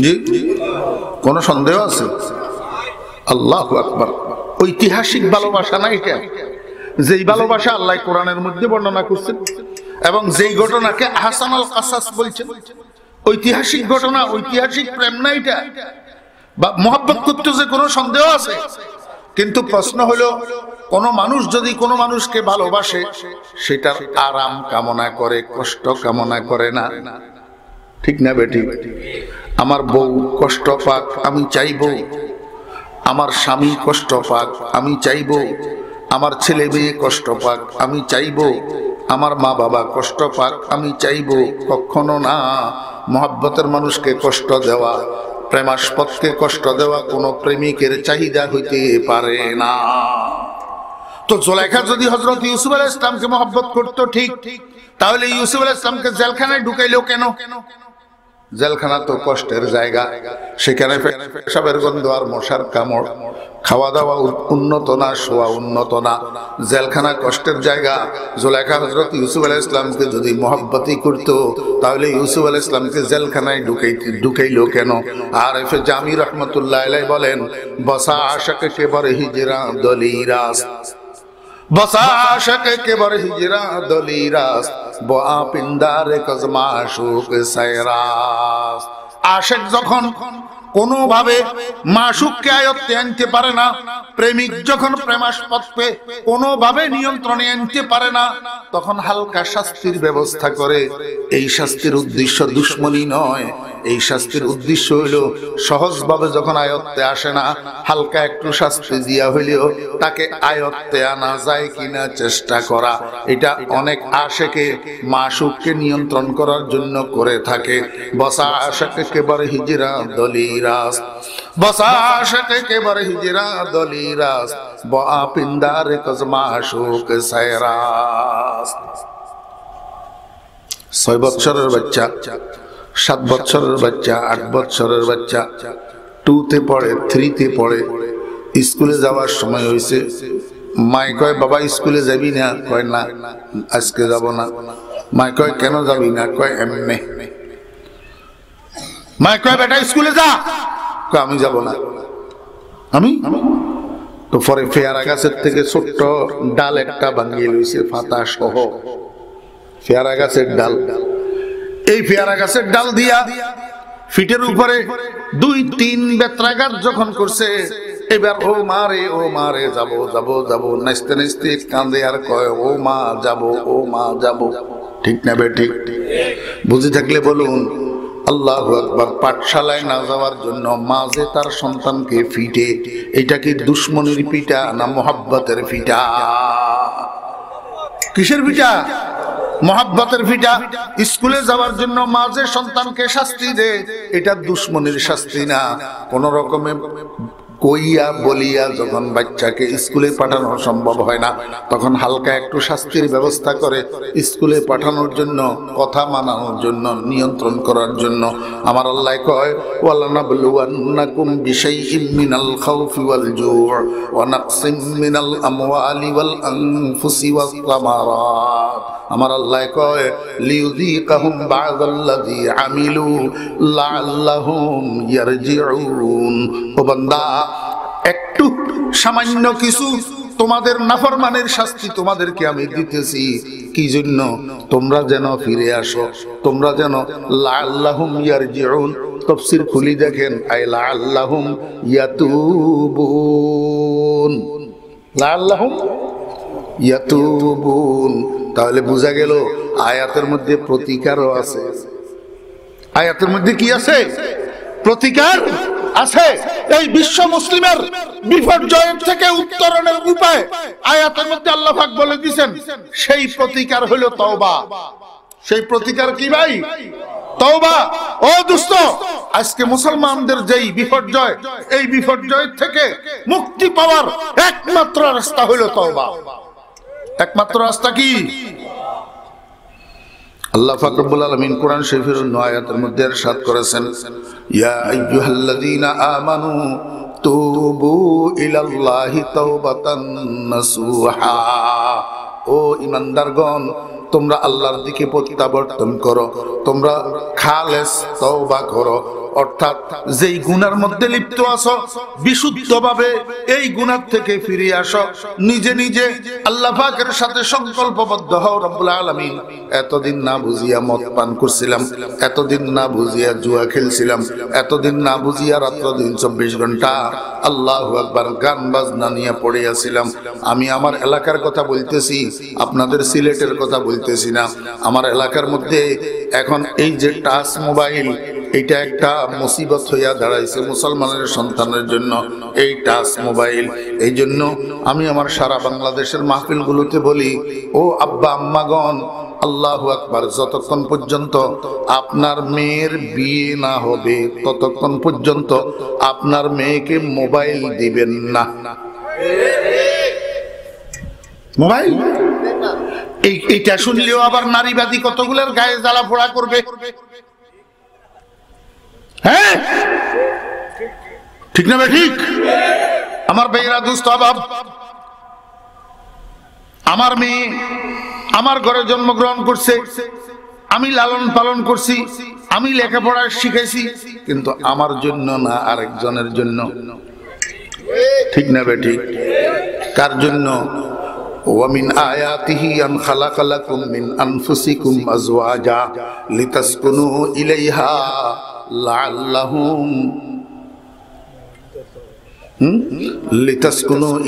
জি, কোনো সন্দেহ আছে? আল্লাহু আকবার। ঐতিহাসিক ভালোবাসা না এটা, যেই ভালোবাসা আল্লাহ কোরআনের মধ্যে বর্ণনা করছেন এবং যেই ঘটনাকে আহসানুল কাসাস বলছেন, ঐতিহাসিক ঘটনা, ঐতিহাসিক প্রেম না এটা? বা মহব্বত করতে যে কোনো সন্দেহ আছে? কিন্তু প্রশ্ন হলো, কোন মানুষ যদি কোনো মানুষকে ভালোবাসে, সেটার আরাম কামনা করে, কষ্ট কামনা করে না, ঠিক না বেটি? আমার বউ কষ্ট পাক, আমি চাইবো। আমার স্বামী কষ্ট পাক, আমি চাইবো। আমার ছেলে মেয়ে কষ্ট পাক, আমি চাইবো। আমার মা বাবা কষ্ট পাক, আমি চাইবো। কখনো না। মহব্বতের মানুষকে কষ্ট দেওয়া, প্রেমাস্পদকে কষ্ট দেওয়া কোনো প্রেমিকের চাহিদা হইতে পারে না। তো জুলাইখা যদি হযরত ইউসুফ আলাইহিস সালামকে মহব্বত করতো, ঠিক, তাহলে ইউসুফ আলাইহিস সালামকে জেলখানায় ঢুকাইলো কেন? জেলখানা তো কষ্টের জায়গা, সেখানে পেশাবের গন্ধ আর মশার কামড়, খাওয়া দাওয়া উন্নত না, শোয়া উন্নত না, জেলখানা কষ্টের জায়গা। জুলাইখা হযরত ইউসুফ আলাইহিস সালামকে যদি মহব্বতই করতো, তাহলে ইউসুফ আলাইহিস সালামকে জেলখানায় ঢুকাইলো কেন? আর এফে জামি রহমাতুল্লাহ আলাইহি বলেন, বসা আশাক কে বর হিজরা দলিরাস, বসা আশাক কে বর হিজরা দলিরাস, বআ পিন্দারে কজমা আশুক সায়রাস। আশিক যখন কোনোভাবে মাশুককে আয়ত্তে আনতে পারে না, প্রেমিক যখন প্রেমাস্পদকে কোনোভাবে নিয়ন্ত্রণে আনতে পারে না, তখন হালকা শাস্তির ব্যবস্থা করে। এই শাস্তির উদ্দেশ্য দুশ্মনী নয়, এই শাস্তির উদ্দেশ্য হইল সহজভাবে যখন আয়ত্তে আসে না, হালকা একটু শাস্তি দিয়া হইলেও তাকে আয়ত্তে আনা যায় কিনা চেষ্টা করা। এটা অনেক আশেকে মাশুককে নিয়ন্ত্রণ করার জন্য করে থাকে। বসা আশাকে কেবর হিজরা দলিরাস, বসা আশাকে কেবর হিজরা দলিরাস, বআ পিন্দারে কজমা আশুক সায়রাস। 6 বছরের বাচ্চা, 7 বছরের বাচ্চা, 8 বছরের বাচ্চা, 2তে পড়ে, 3তে পড়ে, স্কুলে যাওয়ার সময় হয়েছে। মাই কয়, বাবা স্কুলে যাবি না? কয় না, আজকে যাব না। মাই কয়, কেন যাবি না? কয় এমনি। মাই কয়, বেটা স্কুলে যা। কয় আমি যাব না। আমি তো পরে পেয়ারা গাছের থেকে ছোট্ট ডাল একটা ভাঙিয়ে লইছে, পাতা সহ, পেয়ারা গাছের ডাল। এই পেয়ারা গাছের ডাল দিয়া ফিটের উপরে 2-3 বেত্রাঘাত যখন করছে, এবার ও মারে, ও মারে, যাবো যাবো যাবো, নাচতে নাচতে কান্দে আর কয়, ও মা যাবো, ও মা যাবো। ঠিক না বে ঠিক? বুঝে থাকলে বলুন আল্লাহু আকবার। পাঠশালায় না যাওয়ার জন্য মা যে তার সন্তানকে ফিটে, এটা কি দুশ্মনের পিটা না মহব্বতের পিটা? কিসের পিটা? মহব্বতের পিটা। স্কুলে যাওয়ার জন্য মা যে সন্তানকে শাস্তি দেয়, এটা দুশ্মনের শাস্তি না। কোন রকমে কইয়া বলিয়া যখন বাচ্চাকে স্কুলে পাঠানো সম্ভব হয় না, তখন হালকা একটু শাস্তির ব্যবস্থা করে স্কুলে পাঠানোর জন্য, কথা মানানোর জন্য, নিয়ন্ত্রণ করার জন্য। আমার আল্লাহ কয়, ওয়ালানাবলুওয়ান্নাকুম বিশাইইম মিনাল খাউফি ওয়াল জুউ ওয়া নাকসিম মিনাল আমওয়ালি ওয়াল আনফুসি ওয়াস সামারাত। আমার আল্লাহ কয়, লিউযীকাহুম বা'দাল্লাযী আমিলু লাআল্লাহুম ইয়ারজিউন। ও বান্দা, একটু সামান্য কিছু তোমাদের নাফরমানের শাস্তি তোমাদেরকে আমি দিতেছি, কি জন্য? তোমরা যেন ফিরে আসো, তোমরা যেন লাআল্লাহুম ইয়ারজিউন। তাফসীর খুলি দেখেন, আই লাআল্লাহুম ইয়াতুবুন, লাআল্লাহুম ইয়াতুবুন। তাহলে বোঝা গেল আয়াতের মধ্যে প্রতিকারও আছে। আয়াতের মধ্যে কি আছে? প্রতিকার আছে। এই বিশ্ব মুসলিমের বিপর্যয়ের থেকে উত্তরণের উপায় আয়াতের মধ্যে আল্লাহ পাক বলে দিয়েছেন। সেই প্রতিকার হলো তওবা। সেই প্রতিকার কি ভাই? তওবা। ও দোস্ত, আজকে মুসলমানদের যেই বিপর্যয়, এই বিপর্যয়ের থেকে মুক্তি পাওয়ার একমাত্র রাস্তা হলো তওবা। একমাত্র রাস্তা কি? আল্লাহ পাক রব্বুল আলামিন কোরআন শরীফের 9 আয়াতের মধ্যে ইরশাদ করেছেন, ইয়া আইয়ুহাল্লাযীনা আমানু তুবু ইলাল্লাহি তাওবাতান নাসুহা। ও ইমানদারগণ, তোমরা আল্লাহর দিকে প্রত্যাবর্তন করো, তোমরা খালেস তওবা করো। অর্থাৎ যেই গুনার মধ্যে লিপ্ত আছো বিশুদ্ধভাবে এই গুনাহ থেকে ফিরে আসো, নিজে নিজে আল্লাহ পাকের সাথে সংকল্পবদ্ধ হও। রব্বুল আলামিন, এতদিন না বুঝিয়া মদ পান করছিলাম, এতদিন না বুঝিয়া জুয়া খেলছিলাম, এতদিন না বুঝিয়া রাত্র দিন 24 ঘন্টা আল্লাহু আকবার গান বাজনা নিয়ে পড়ে আছিলাম। আমি আমার এলাকার কথা বলতেছি, আপনাদের সিলেটের কথা বলতেছি না। আমার এলাকার মধ্যে এখন এই যে টাচ মোবাইল, এটা একটা মুসিবত হইয়া দাঁড়াইছে মুসলমানের সন্তানের জন্য, এই টাচ মোবাইল। এই জন্য আমি আমার সারা বাংলাদেশের মাহফিলগুলোতে বলি, ও আব্বা আম্মাগণ, আল্লাহু আকবার, যতক্ষণ পর্যন্ত আপনার মেয়ের বিয়ে না হবে ততক্ষণ পর্যন্ত আপনার মেয়েকে মোবাইল দিবেন না। মোবাইল এইটা শুনলেও আবার নারীবাদী কতগুলোর গায়ে জ্বালা পোড়া করবে। হ্যাঁ, ঠিক না ভাই? ঠিক। আমার ভাইয়েরা, দুস্থ অভাব, আমার মেয়ে আমার ঘরে জন্মগ্রহণ করছে, আমি লালন পালন করছি, আমি লেখাপড়া শিখাইছি, কিন্তু আমার জন্য না, আরেকজনের জন্য। ঠিক না ভাই? ঠিক। কার জন্য? ومن آياته أن خلق لكم من أنفسكم أزواجا لتسكنوا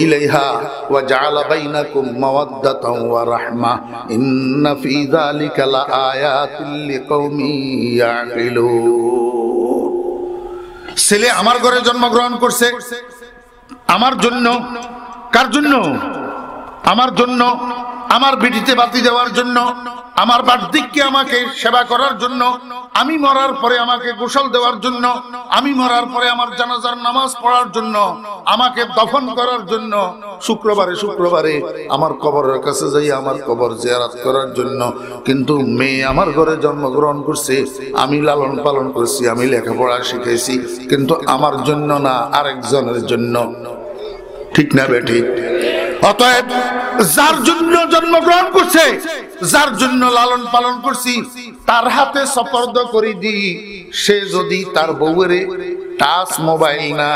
إليها وجعل بينكم مودة ورحمة إن في ذلك لآيات لقوم يعقلون। ছেলে আমার ঘরে জন্মগ্রহণ করছে আমার জন্য। কার জন্য? আমার জন্য, আমার বিটিতে বাতি দেওয়ার জন্য, আমার বার্ধক্যে আমাকে সেবা করার জন্য, আমি মরার পরে আমাকে গোসল দেওয়ার জন্য, আমি মরার পরে আমার জানাজার নামাজ পড়ার জন্য, আমাকে দফন করার জন্য, শুক্রবারে শুক্রবারে আমার কবরের কাছে যাই আমার কবর জিয়ারত করার জন্য। কিন্তু মেয়ে আমার ঘরে জন্মগ্রহণ করছে, আমি লালন পালন করছি, আমি লেখাপড়া শিখেছি, কিন্তু আমার জন্য না, আরেকজনের জন্য। ঠিক না বে? ঠিক। অতএব যার জন্য জন্মগ্রহণ করছে, যার জন্য লালন পালন করছি, তার হাতে সুপর্দ করে দিই। সে যদি তার বউয়ের টাচ মোবাইল না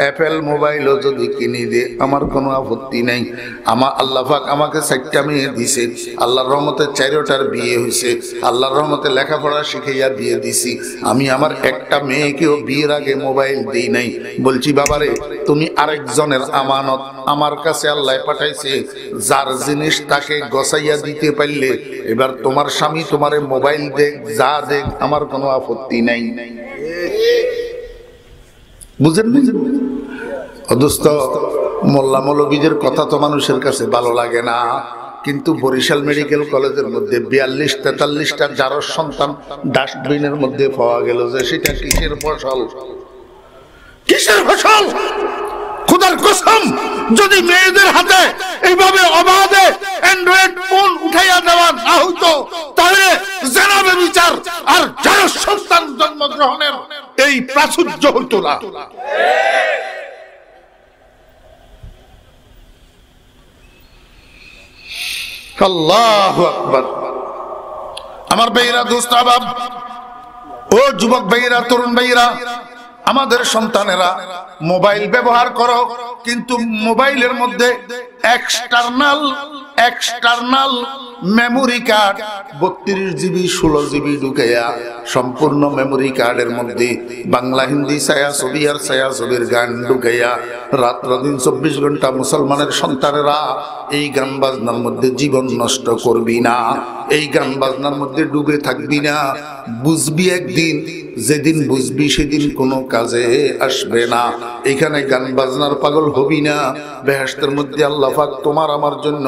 অ্যাপেল মোবাইলও যদি কিনে দে, আমার কোনো আপত্তি নাই। আমার আল্লাহ পাক আমাকে 4টা মেয়ে দিছে, আল্লাহর রহমতে 4টার বিয়ে হয়েছে, আল্লাহর রহমতে লেখাপড়া শিখাইয়া বিয়ে দিছি। আমি আমার একটা মেয়েকেও বিয়ের আগে মোবাইল দিই নাই। বলছি, বাবারে, তুমি আরেকজনের আমানত আমার কাছে আল্লাহ পাঠাইছে, যার জিনিস তাকে গছাইয়া দিতে পারলে এবার তোমার স্বামী তোমারে মোবাইল দেখ, যা দেখ, আমার কোনো আপত্তি নাই। বুঝেন? অদুস্ত মোল্লা মৌলবীদের কথা তো মানুষের কাছে ভালো লাগে না, কিন্তু বরিশাল মেডিকেল কলেজের মধ্যে 42-43টা জারজ সন্তান ডাস্টবিনের মধ্যে পাওয়া গেল, যে সেটা কিসের ফসল? কিসের ফসল? খোদার কসম, যদি মেয়েদের হাতে এইভাবে অবাধে অ্যান্ড্রয়েড ফোন উঠাইয়া দেওয়া না হইতো, তাহলে জেনাবে বিচার আর জারজ সন্তান জন্মগ্রহণের এই প্রাচুর্য হইতো না। আল্লাহু আকবার। আমার ভাইরা, দোস্ত আবাব, ও যুবক ভাইরা, তরুণ ভাইরা, আমাদের সন্তানেরা মোবাইল ব্যবহার করো, কিন্তু মোবাইলের মধ্যে external memory card 32 GB 16 GB ঢুকাইয়া সম্পূর্ণ মেমোরি কার্ডের মধ্যে বাংলা হিন্দি ছায়া ছবি আর ছায়া ছবির গান ঢুকাইয়া রাত্র দিন 24 ঘন্টা মুসলমানের সন্তানেরা এই গান বাজনার মধ্যে জীবন নষ্ট করবি না, এই গান বাজনার মধ্যে ডুবে থাকবি না। বুঝবি একদিন, যেদিন বুঝবি সেদিন কোনো কাজে আসবে না। এখানে গান বাজনার পাগল হবি না। বেহেশতের মধ্যে আল্লাহ পাক তোমার আমার জন্য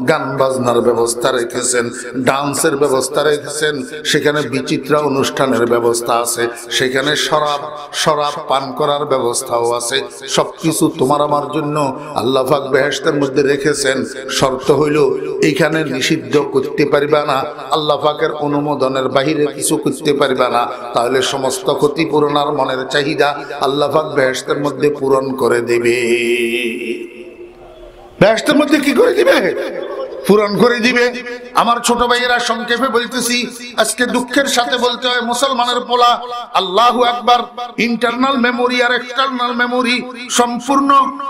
গান বাজনার ব্যবস্থা রেখেছেন, ডান্সের ব্যবস্থা রেখেছেন, সেখানে বিচিত্র অনুষ্ঠানের ব্যবস্থা আছে, সেখানে শরাব পান করার ব্যবস্থাও আছে। সবকিছু তোমার আমার জন্য আল্লাহ পাক বেহেশতের মধ্যে রেখেছেন, শর্ত হইল এইখানে নিষিদ্ধ করতে পারবা না, আল্লাহ পাকের অনুমোদনের বাহিরে কিছু করতে পারবা না, তাহলে সমস্ত ক্ষতিপূরণ আর মনের চাহিদা আল্লাহ পাক বেহেশতের মধ্যে পূরণ করে দেবে। বেহেশতের মধ্যে কি করে দিবে? পূরণ করে দিবে। আমার ছোট ভাইয়েরা, সংক্ষেপে বলতেছি, আজকে দুঃখের সাথে বলতে হয় মুসলমানের পোলা আল্লাহু আকবার ইন্টারনাল মেমোরি আর এক্সটার্নাল মেমোরি সম্পূর্ণ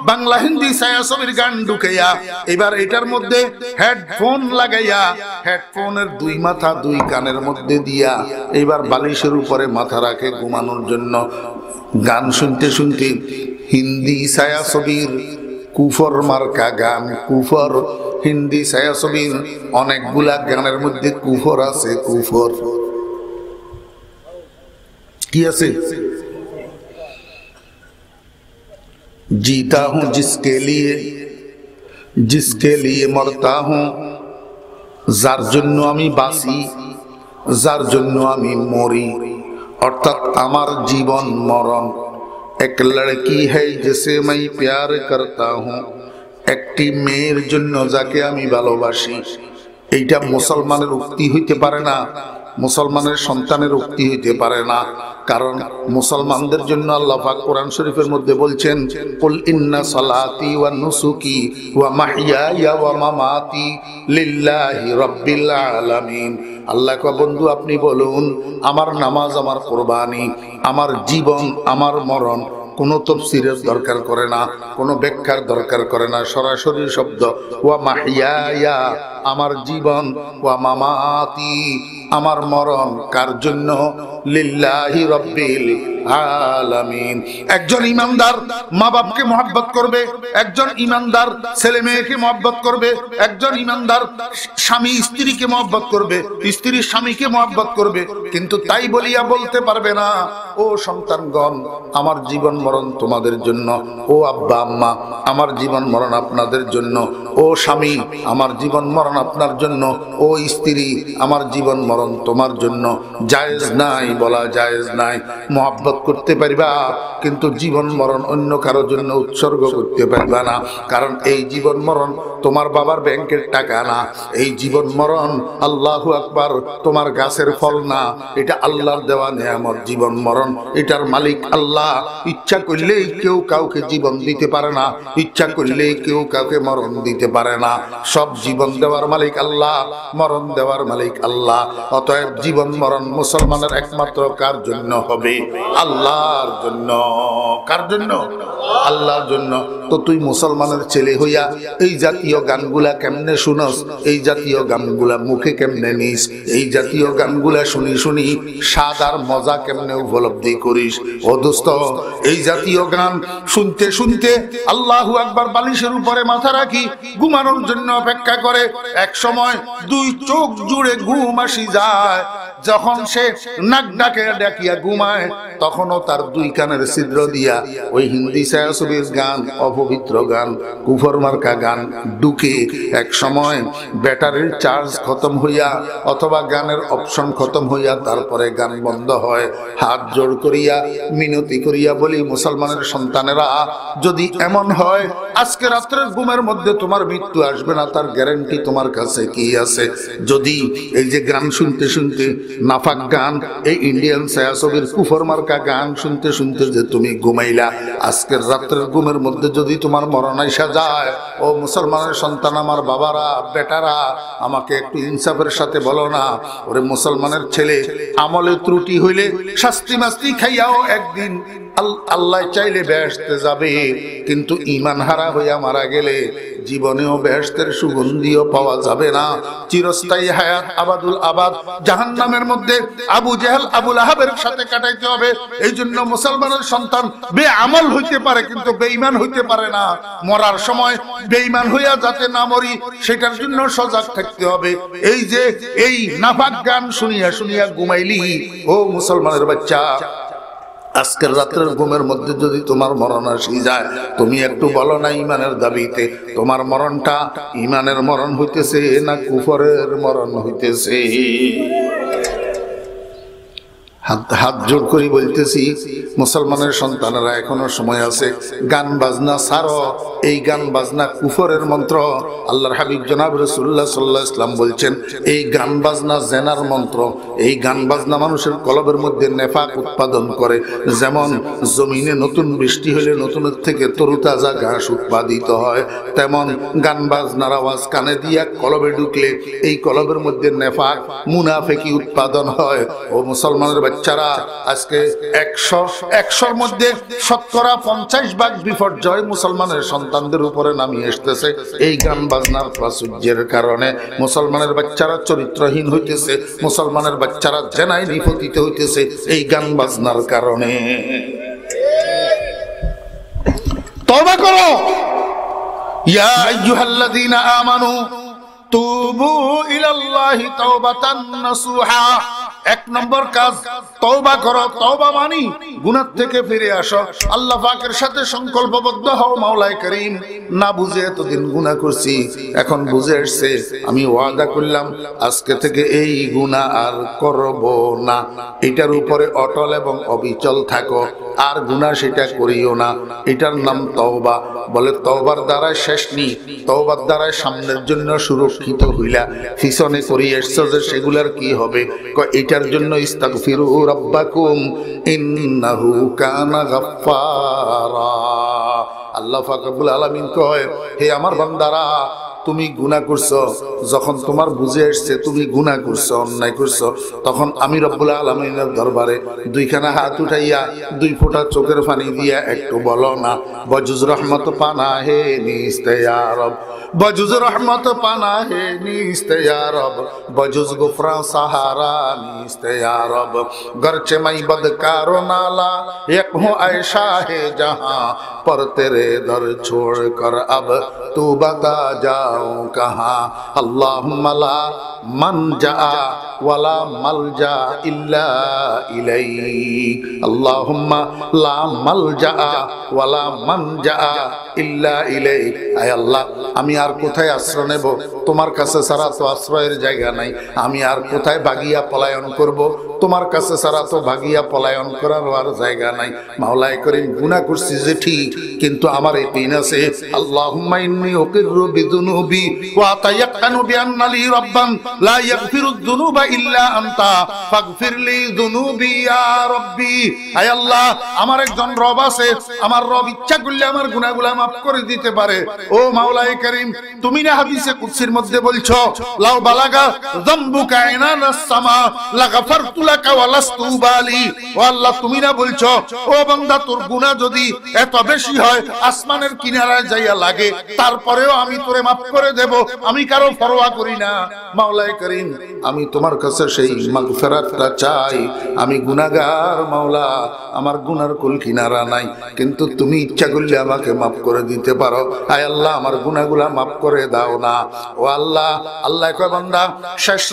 বাংলা হিন্দি ছায়াছবির গান ঢুকাইয়া এবার এটার মধ্যে হেডফোন লাগাইয়া হেডফোনের দুই মাথা দুই কানের মধ্যে দিয়া এবার বালিশের উপরে মাথা রাখে ঘুমানোর জন্য। গান শুনতে শুনতে হিন্দি ছায়াছবির কুফর মার্কা গান, কুফর হিন্দি ছায়াছবির অনেকগুলা গানের মধ্যে কুফর আছে। কুফর কি আছে? जीता हूं जिसके लिए मरता हूं, যার জন্য আমি বাঁচি, যার জন্য আমি মরি, অর্থাৎ আমার জীবন মরণ। এক লড়কি है जिसे मैं प्यार करता हूं, একটি মেয়ের জন্য যাকে আমি ভালোবাসি। এইটা মুসলমানের উক্তি হইতে পারে না, মুসলমানের সন্তানের উক্তি হইতে পারে না, কারণ মুসলমানদের জন্য আল্লাহ পাক কোরআন শরীফের মধ্যে বলছেন, কুল ইন্না সালাতি ওয়া নুসুকি ওয়া মাহইয়ায়া ওয়া মামাতি লিল্লাহি রাব্বিল আলামিন। আল্লাহ কয়, বন্ধু আপনি বলুন, আমার নামাজ, আমার কুরবানি, আমার জীবন, আমার মরণ কোনো তফসিরের দরকার করে না, কোনো ব্যাখ্যার দরকার করে না, সরাসরি শব্দ। ওয়া মাহইয়ায়া আমার জীবন, ওয়া মামাতি আমার মরণ, কার জন্য? লিল্লাহি রাব্বিল আলামিন। একজন ইমানদার মা বাপকে মহব্বত করবে, একজন ইমানদার ছেলে মেয়েকে মহব্বত করবে, একজন ইমানদার স্বামী স্ত্রীকে মহব্বত করবে, স্ত্রী স্বামীকে মহব্বত করবে, কিন্তু তাই বলিয়া বলতে পারবে না, ও সন্তানগণ আমার জীবন মরণ তোমাদের জন্য, ও আব্বা আম্মা আমার জীবন মরণ আপনাদের জন্য, ও স্বামী আমার জীবন মরণ আপনার জন্য, ও স্ত্রী আমার জীবন মরণ তোমার জন্য। জায়েজ নাই, বলা জায়েজ নাই। মহব্বত করতে পারবা কিন্তু জীবন মরণ অন্য কারো জন্য উৎসর্গ করতে পারবা না, কারণ এই জীবন মরণ তোমার বাবার ব্যাংকের টাকা না, এই জীবন মরণ আল্লাহু আকবার তোমার গাছের ফল না, এটা আল্লাহর দেওয়া নেয়ামত। জীবন মরণ এটার মালিক আল্লাহ। ইচ্ছা করলেই কেউ কাউকে জীবন দিতে পারে না, ইচ্ছা করলেই কেউ কাউকে মরণ দিতে পারে না। সব জীবন দেওয়ার মালিক আল্লাহ, মরণ দেওয়ার মালিক আল্লাহ। অতএব জীবন মরণ মুসলমানের একমাত্র কার জন্য হবে? আল্লাহর জন্য। কার জন্য? আল্লাহর জন্য। তো তুই মুসলমানের ছেলে হইয়া এই জাতীয় গানগুলা কেমনে শুনস? এই জাতীয় গানগুলা মুখে কেমনে নিস? এই জাতীয় গানগুলা শুনি শুনি স্বাদ আর মজা কেমনে উপলব্ধি করিস? ও দোস্ত, এই জাতীয় গান শুনতে শুনতে আল্লাহু আকবার বালিশের উপরে মাথা রাখি ঘুমানোর জন্য অপেক্ষা করে। এক সময় দুই চোখ জুড়ে ঘুম আসি যায়। যখন সে নাক ডাকে ডাকিয়া ঘুমায়, তখনও তার দুই কানের ছিদ্র দিয়া ওই হিন্দি ছায়াছবির গান, অপবিত্র গান, কুফর মার্কা গান ঢুকে। এক সময় ব্যাটারির চার্জ খতম হইয়া অথবা গানের অপশন খতম হইয়া তারপরে গান বন্ধ হয়। হাত জোড় করিয়া মিনতি করিয়া বলি, মুসলমানের সন্তানেরা, যদি এমন হয় আজকে রাত্রের ঘুমের মধ্যে তোমার মৃত্যু আসবে না, তার গ্যারান্টি তোমার কাছে কি আছে? যদি এই যে গান শুনতে শুনতে, নাফাক গান, এই ইন্ডিয়ান ছায়াছবির কুফর মার্কা গান শুনতে শুনতে যে তুমি ঘুমাইলা, আজকের রাত্রের ঘুমের মধ্যে যদি তোমার মরণ আইসা যায়, ও মুসলমানের সন্তান, আমার বাবারা, বেটারা, আমাকে একটু ইনসাফের সাথে বলো না, ওরে মুসলমানের ছেলে, আমলে ত্রুটি হইলে শাস্তি মাস্তি খাইয়াও একদিন আল্লাহ চাইলে বেহেশতে যাবে, কিন্তু ঈমান হারা হইয়া মারা গেলে জীবনেও বেহেশতের সুগন্ধিও পাওয়া যাবে না। চিরস্থায়ী হায়াত আবাদুল আবাদ জাহান্নামের মধ্যে আবু জেহেল আবুল আহাবের সাথে কাটাইতে হবে। এই জন্য মুসলমানের সন্তান বেআমল হইতে পারে কিন্তু বেঈমান হইতে পারে না। মরার সময় বেঈমান হইয়া যাতে না মরি, সেটার জন্য সজাগ থাকতে হবে। এই যে এই নাফাক গান শুনিয়া শুনিয়া ঘুমাইলি, ও মুসলমানের বাচ্চা, আজকের রাত্রের ঘুমের মধ্যে যদি তোমার মরণ আসি যায়, তুমি একটু বলো না ইমানের দাবিতে তোমার মরণটা ইমানের মরণ হইতেছে না কুফরের মরণ হইতেছে? হাত জোর করে বলতেছি, মুসলমানের সন্তানেরা এখনো সময় আছে, গান বাজনা ছাড়ো। এই গান বাজনা কুফরের মন্ত্র। আল্লাহর হাবিব জনাব রাসূলুল্লাহ সাল্লাল্লাহু আলাইহি ওয়াসাল্লাম বলছেন, এই গান বাজনা জেনার মন্ত্র। এই গান বাজনা মানুষের কলবের মধ্যে নেফাক উৎপাদন করে। যেমন জমিনে নতুন বৃষ্টি হলে নতুনের থেকে তরুতাজা ঘাস উৎপাদিত হয়, তেমন গান বাজনার আওয়াজ কানে দিয়া কলবে ঢুকলে এই কলবের মধ্যে নেফাক মুনাফিকি উৎপাদন হয়। ও মুসলমানের বাচ্চারা, আজকে 100-100-র মধ্যে 50% বিপর্যয় মুসলমানের সন্তানদের উপরে নামিয়ে আসতেছে এই গান বাজনার প্রাচুর্যের কারণে। মুসলমানের বাচ্চারা চরিত্রহীন হইতেছে, মুসলমানের বাচ্চারা জেনায় নিপতিত হইতেছে এই গান বাজনার কারণে। তওবা করো, ইয়া আইয়ুহাল্লাযীনা আমানু তুবু ইলাল্লাহি তাওবাতান নাসুহা। 1 নম্বর কাজ, তওবা করো। তওবা মানি গুনাহ থেকে ফিরে আসো, আল্লাহ পাকের সাথে সংকল্পবদ্ধ হও। মাওলায়ে করিম, না বুঝে এতদিন গুনাহ করছি, এখন বুঝে আসছে, আমি ওয়াদা করলাম আজকে থেকে এই গুনাহ আর করব না। এটার উপরে অটল এবং অবিচল থাকো, আর গুনাহ সেটা করিও না। এটার নাম তওবা। বলে তওবার দ্বারা শেষ নেই, তওবার দ্বারা সামনের জন্য সুরক্ষিত হইলা, পিছনে করি এসছো যে সেগুলার কি হবে? এটার জন্য ইস্তাগফিরু রাব্বাকুম ইন্নাহু কানা গাফফারা। আল্লাহ পাক রব্বুল আলামিন কয়, হে আমার বান্দারা, তুমি গুনাহ করছো, যখন তোমার বুঝে আসছে তুমি গুনাহ করছো, অন্যায় করছো, তখন আমি রব্বুল আলামিনের দরবারে 2খানা হাত উঠাইয়া 2 ফোঁটা চোখের পানি দিয়া একটু বলো না, বজুজ রহমত পানা হে নিস্তে ইয়া রব, বজুজ রহমত পানা হে নিস্তে ইয়া রব, বজুজ গুফরা सहारा निस्ते या रब, गरचे मैं बदकारो नाला एक हूँ ऐसा है जहाँ पर तेरे दर छोड़ कर अब तू बता जाऊँ कहाँ। अल्लाहुम्मा ला मनजा वला मलजा इल्ला इलैक, अल्लाहुम्मा ला मलजा वला मनजा इल्ला इलैक। आय अल्लाह, আমি আর কোথায় আশ্রয় নেব? তোমার কাছে ছাড়া তো আশ্রয়ের জায়গা নাই। আমি আর কোথায় ভাগিয়া পলায়ন করব? তোমার কাছে ছাড়া তো ভাগিয়া পলায়ন করার আর জায়গা নাই। মাওলায়ে করিম, গুনাহ করছি যে ঠিক, কিন্তু আমার ইয়াকিন আছে, আল্লাহুম্মা ইন্নী উকিররু বিযুনুবি ওয়া তায়াক্কানু বিআন্না লি রাব্বান লা ইয়াগফিরুয যুনুবা ইল্লা আনতা ফাগফিরলি যুনুবি ইয়া রাব্বি। আয় আল্লাহ, আমার একজন রব আছে, আমার রব ইচ্ছা করলে আমার গুনাহগুলো maaf করে দিতে পারে। ও মাওলায়ে করিম, তুমি না হাদিসে কুদসির মধ্যে বলছো, লাউ বালাগা যামবুকা ইনানাস সামা লাগাফারতু লাকা ওয়া লাস্তু বালি। ও আল্লাহ, তুমি না বলছো, ও বান্দা, তোর গুনাহ যদি এত বেশি হয় আসমানের কিনারায় যাইয়া লাগে, তারপরেও আমি তোরে maaf করে দেব, আমি কারো পরোয়া করি না। মাওলায়ে করিম, আমি তোমার কাছে সেই মাগফিরাতটা চাই। আমি গুনাহগার মাওলা, আমার গুনার কুল কিনারা নাই, কিন্তু তুমি ইচ্ছা করলে আমাকে maaf করে দিতে পারো। আয় আল্লাহ, আমার গুনাহগুলা maaf করে দাও না। ও আল্লাহ, আল্লাহ কয়, বান্দা, শেষ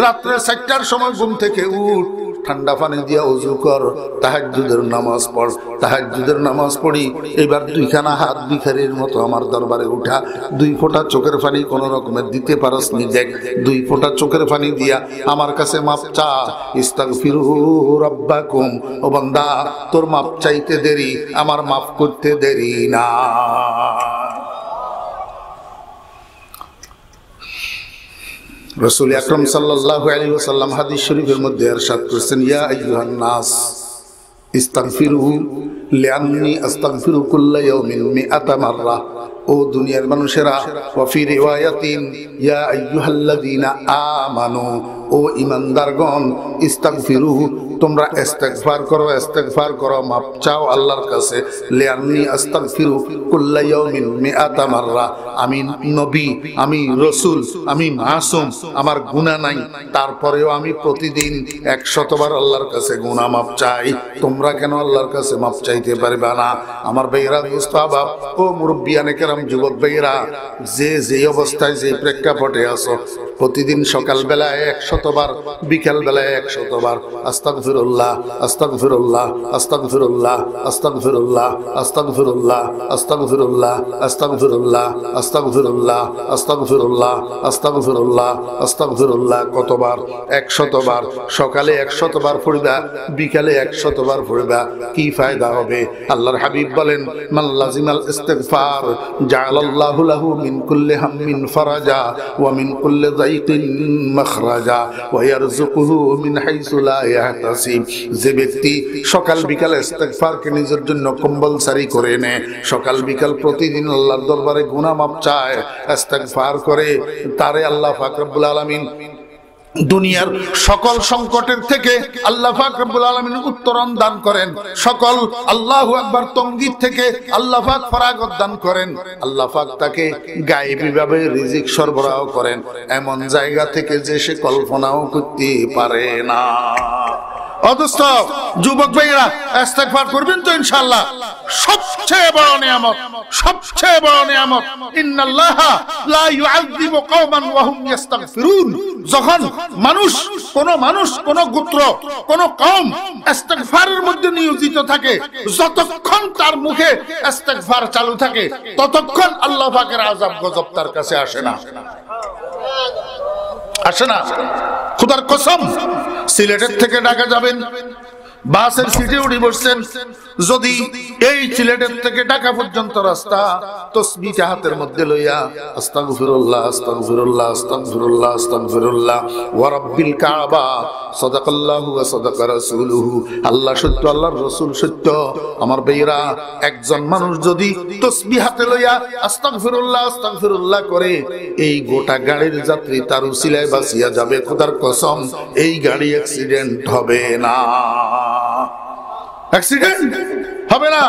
রাত্রে 4টার সময় ঘুম থেকে উঠ, ঠান্ডা পানি দিয়া ওযু কর, তাহাজ্জুদের নামাজ পড়। তাহাজ্জুদের নামাজ পড়ি, এবার 2খানা হাত ভিখারির মতো আমার দরবারে উঠা, 2 ফোঁটা চোখের পানি কোন রকমের দিতে পারস নি, দেখ 2 ফোঁটা চোখের পানি দিয়া আমার কাছে মাপ চা। ইস্তাগফিরু রাব্বাকুম। ও বান্দা, তোর মাপ চাইতে দেরি, আমার মাফ করতে দেরি না। রাসূল আকরাম সাল্লাল্লাহু আলাইহি ওয়াসাল্লাম হাদিস শরীফের মধ্যে ইরশাদ করেছেন, ইয়া আইয়ুহান নাস ইস্তাগফিরু লিআন্নী আস্তাগফিরু কুল্লা ইয়াউমিন মিআতা মাররা। ও দুনিয়ার মানুষেরা, ওয়া ফি রিওয়ায়াতিন ইয়া আইয়ুহাল্লাযীনা আমানু, ও ঈমানদারগণ, ইস্তাগফিরু, তোমরা ইস্তিগফার করো, ইস্তিগফার করো, মাপ চাও আল্লাহর কাছে। লিআন্নী আস্তাগফিরু কুল্লা ইয়াউমিন মিআতা মাররা। আমি নবী, আমি রাসূল, আমি মাসুম, আমার গুনাহ নাই, তারপরেও আমি প্রতিদিন 100 বার আল্লাহর কাছে গুনাহ মাপ চাই। তোমরা কেন আল্লাহর কাছে মাপ চাইতে পারবে না? আমার ভাইরা, মুস্তাহাব, ও মুরব্বিয়ানে কেরাম, যুবক ভাইরা, যে অবস্থায় যে প্রেক্ষাপটে আছো, প্রতিদিন সকাল বেলায় 100 বার, বিকাল বেলায় 100 বার আস্তাগফিরুল্লাহ আস্তাগফিরুল্লাহ আস্তাগফিরুল্লাহ আস্তাগফিরুল্লাহ আস্তাগফিরুল্লাহ আস্তাগফিরুল্লাহ আস্তাগফিরুল্লাহ আস্তাগফিরুল্লাহ আস্তাগফিরুল্লাহ আস্তাগফিরুল্লাহ আস্তাগফিরুল্লাহ। কতবার? 100 বার। সকালে 100 বার পড়বা, বিকালে 100 বার পড়বা। কি ফায়দা হবে? আল্লাহর হাবিব বলেন, মান লাজিমাল ইস্তিগফার জাআলাল্লাহু লাহু মিন কুল্লি হাম্মিন ফারাজা ওয়া মিন কুল্লি যায়কিন মাখরাজা ওয়া ইয়ারযুকুহু মিন হাইসু লা ইয়াহতাসিব। যে ব্যক্তি সকাল বিকাল ইস্তিগফারকে নিজের জন্য কম্পালসারি করে নেয়, সকাল বিকাল প্রতিদিন আল্লাহর দরবারে গুনাহ মাপ চায়, ইস্তিগফার করে, তারে আল্লাহ পাক রব্বুল আলামিন দুনিয়ার সকল সংকটের থেকে আল্লাহ পাক রব্বুল আলামিন উত্তরণ দান করেন, সকল আল্লাহু আকবার তঙ্গিদ থেকে আল্লাহ পাক ফরাগত দান করেন। আল্লাহ পাক তাকে গায়েবী ভাবে রিজিক সরবরাহ করেন, এমন জায়গা থেকে যে সে কল্পনাও করতে পারে না। অথচ যুবক ভাইরা ইস্তিগফার করবেন তো ইনশাআল্লাহ। সবচেয়ে বড় নিয়ামত, সবচেয়ে বড় নিয়ামত, ইন্নাল্লাহা লা ইউআযযিবু কওমান ওয়া হুম ইস্তাগফিরুন। যখন মানুষ কোন গোত্র, কোন কওম ইস্তিগফারের মধ্যে নিয়োজিত থাকে, যতক্ষণ তার মুখে ইস্তিগফার চালু থাকে, ততক্ষণ আল্লাহ পাকের আযাব গজব তার কাছে আসে না, আসে না। খোদার কসম, সিলেটের থেকে ঢাকা যাবেন, বাসের সিটে উঠে বসছেন, যদি এই সিলেটের থেকে ঢাকা পর্যন্ত রাস্তা তাসবিহটা হাতের মধ্যে লইয়া আস্তাগফিরুল্লাহ আস্তাগফিরুল্লাহ আস্তাগফিরুল্লাহ আস্তাগফিরুল্লাহ ওয়া রাব্বিল কাবা সাদাকাল্লাহু ওয়া সাদাকা রাসূলুহু, আল্লাহ সত্য, আল্লাহর রাসূল সত্য। আমার ভাইরা, একজন মানুষ যদি তাসবিহ হাতে লইয়া আস্তাগফিরুল্লাহ আস্তাগফিরুল্লাহ করে, এই গোটা গাড়ির যাত্রী তার উসিলায় বাঁচিয়া যাবে। খোদার কসম, এই গাড়ি অ্যাক্সিডেন্ট হবে না, অ্যাক্সিডেন্ট হবে না।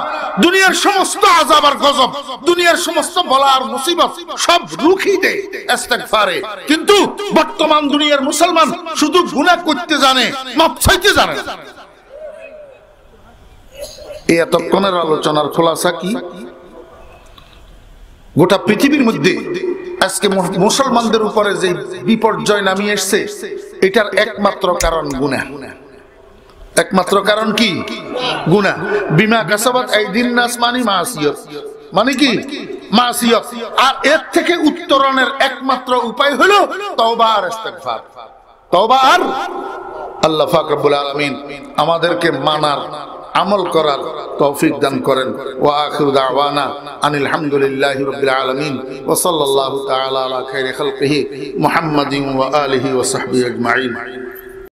দুনিয়ার সমস্ত আযাব আর গজব, দুনিয়ার সমস্ত বলা আর মুসিবত সব রুখি দেয় ইস্তিগফারে। কিন্তু বর্তমান দুনিয়ার মুসলমান শুধু গুনাহ করতে জানে, মাপ চাইতে জানে না। এই এতক্ষণের আলোচনার খোলাসা কি? গোটা পৃথিবীর মধ্যে আজকে মুসলমানদের উপরে যে বিপর্যয় নামিয়ে এসছে, এটার একমাত্র কারণ গুনাহ। একমাত্র কারণ কি? গুনাহ। বিমা কাসাবাত আইদিন নাস মানে মাসিয়ত, মানে কি? মাসিয়ত। আর এর থেকে উত্তরণের একমাত্র উপায় হলো তওবা আর ইস্তিগফার। তওবা আর আল্লাহ পাক রব্বুল আলামিন আমাদেরকে মানার, আমল করার তৌফিক দান করেন। ওয়া আখিরু দাওয়ানা আনিল হামদুলিল্লাহি রাব্বিল আলামিন ওয়া সাল্লাল্লাহু তাআলা আলা খাইরি খালকিহি মুহাম্মাদিন ওয়া আলিহি ওয়া সাহবিহি আজমাইন।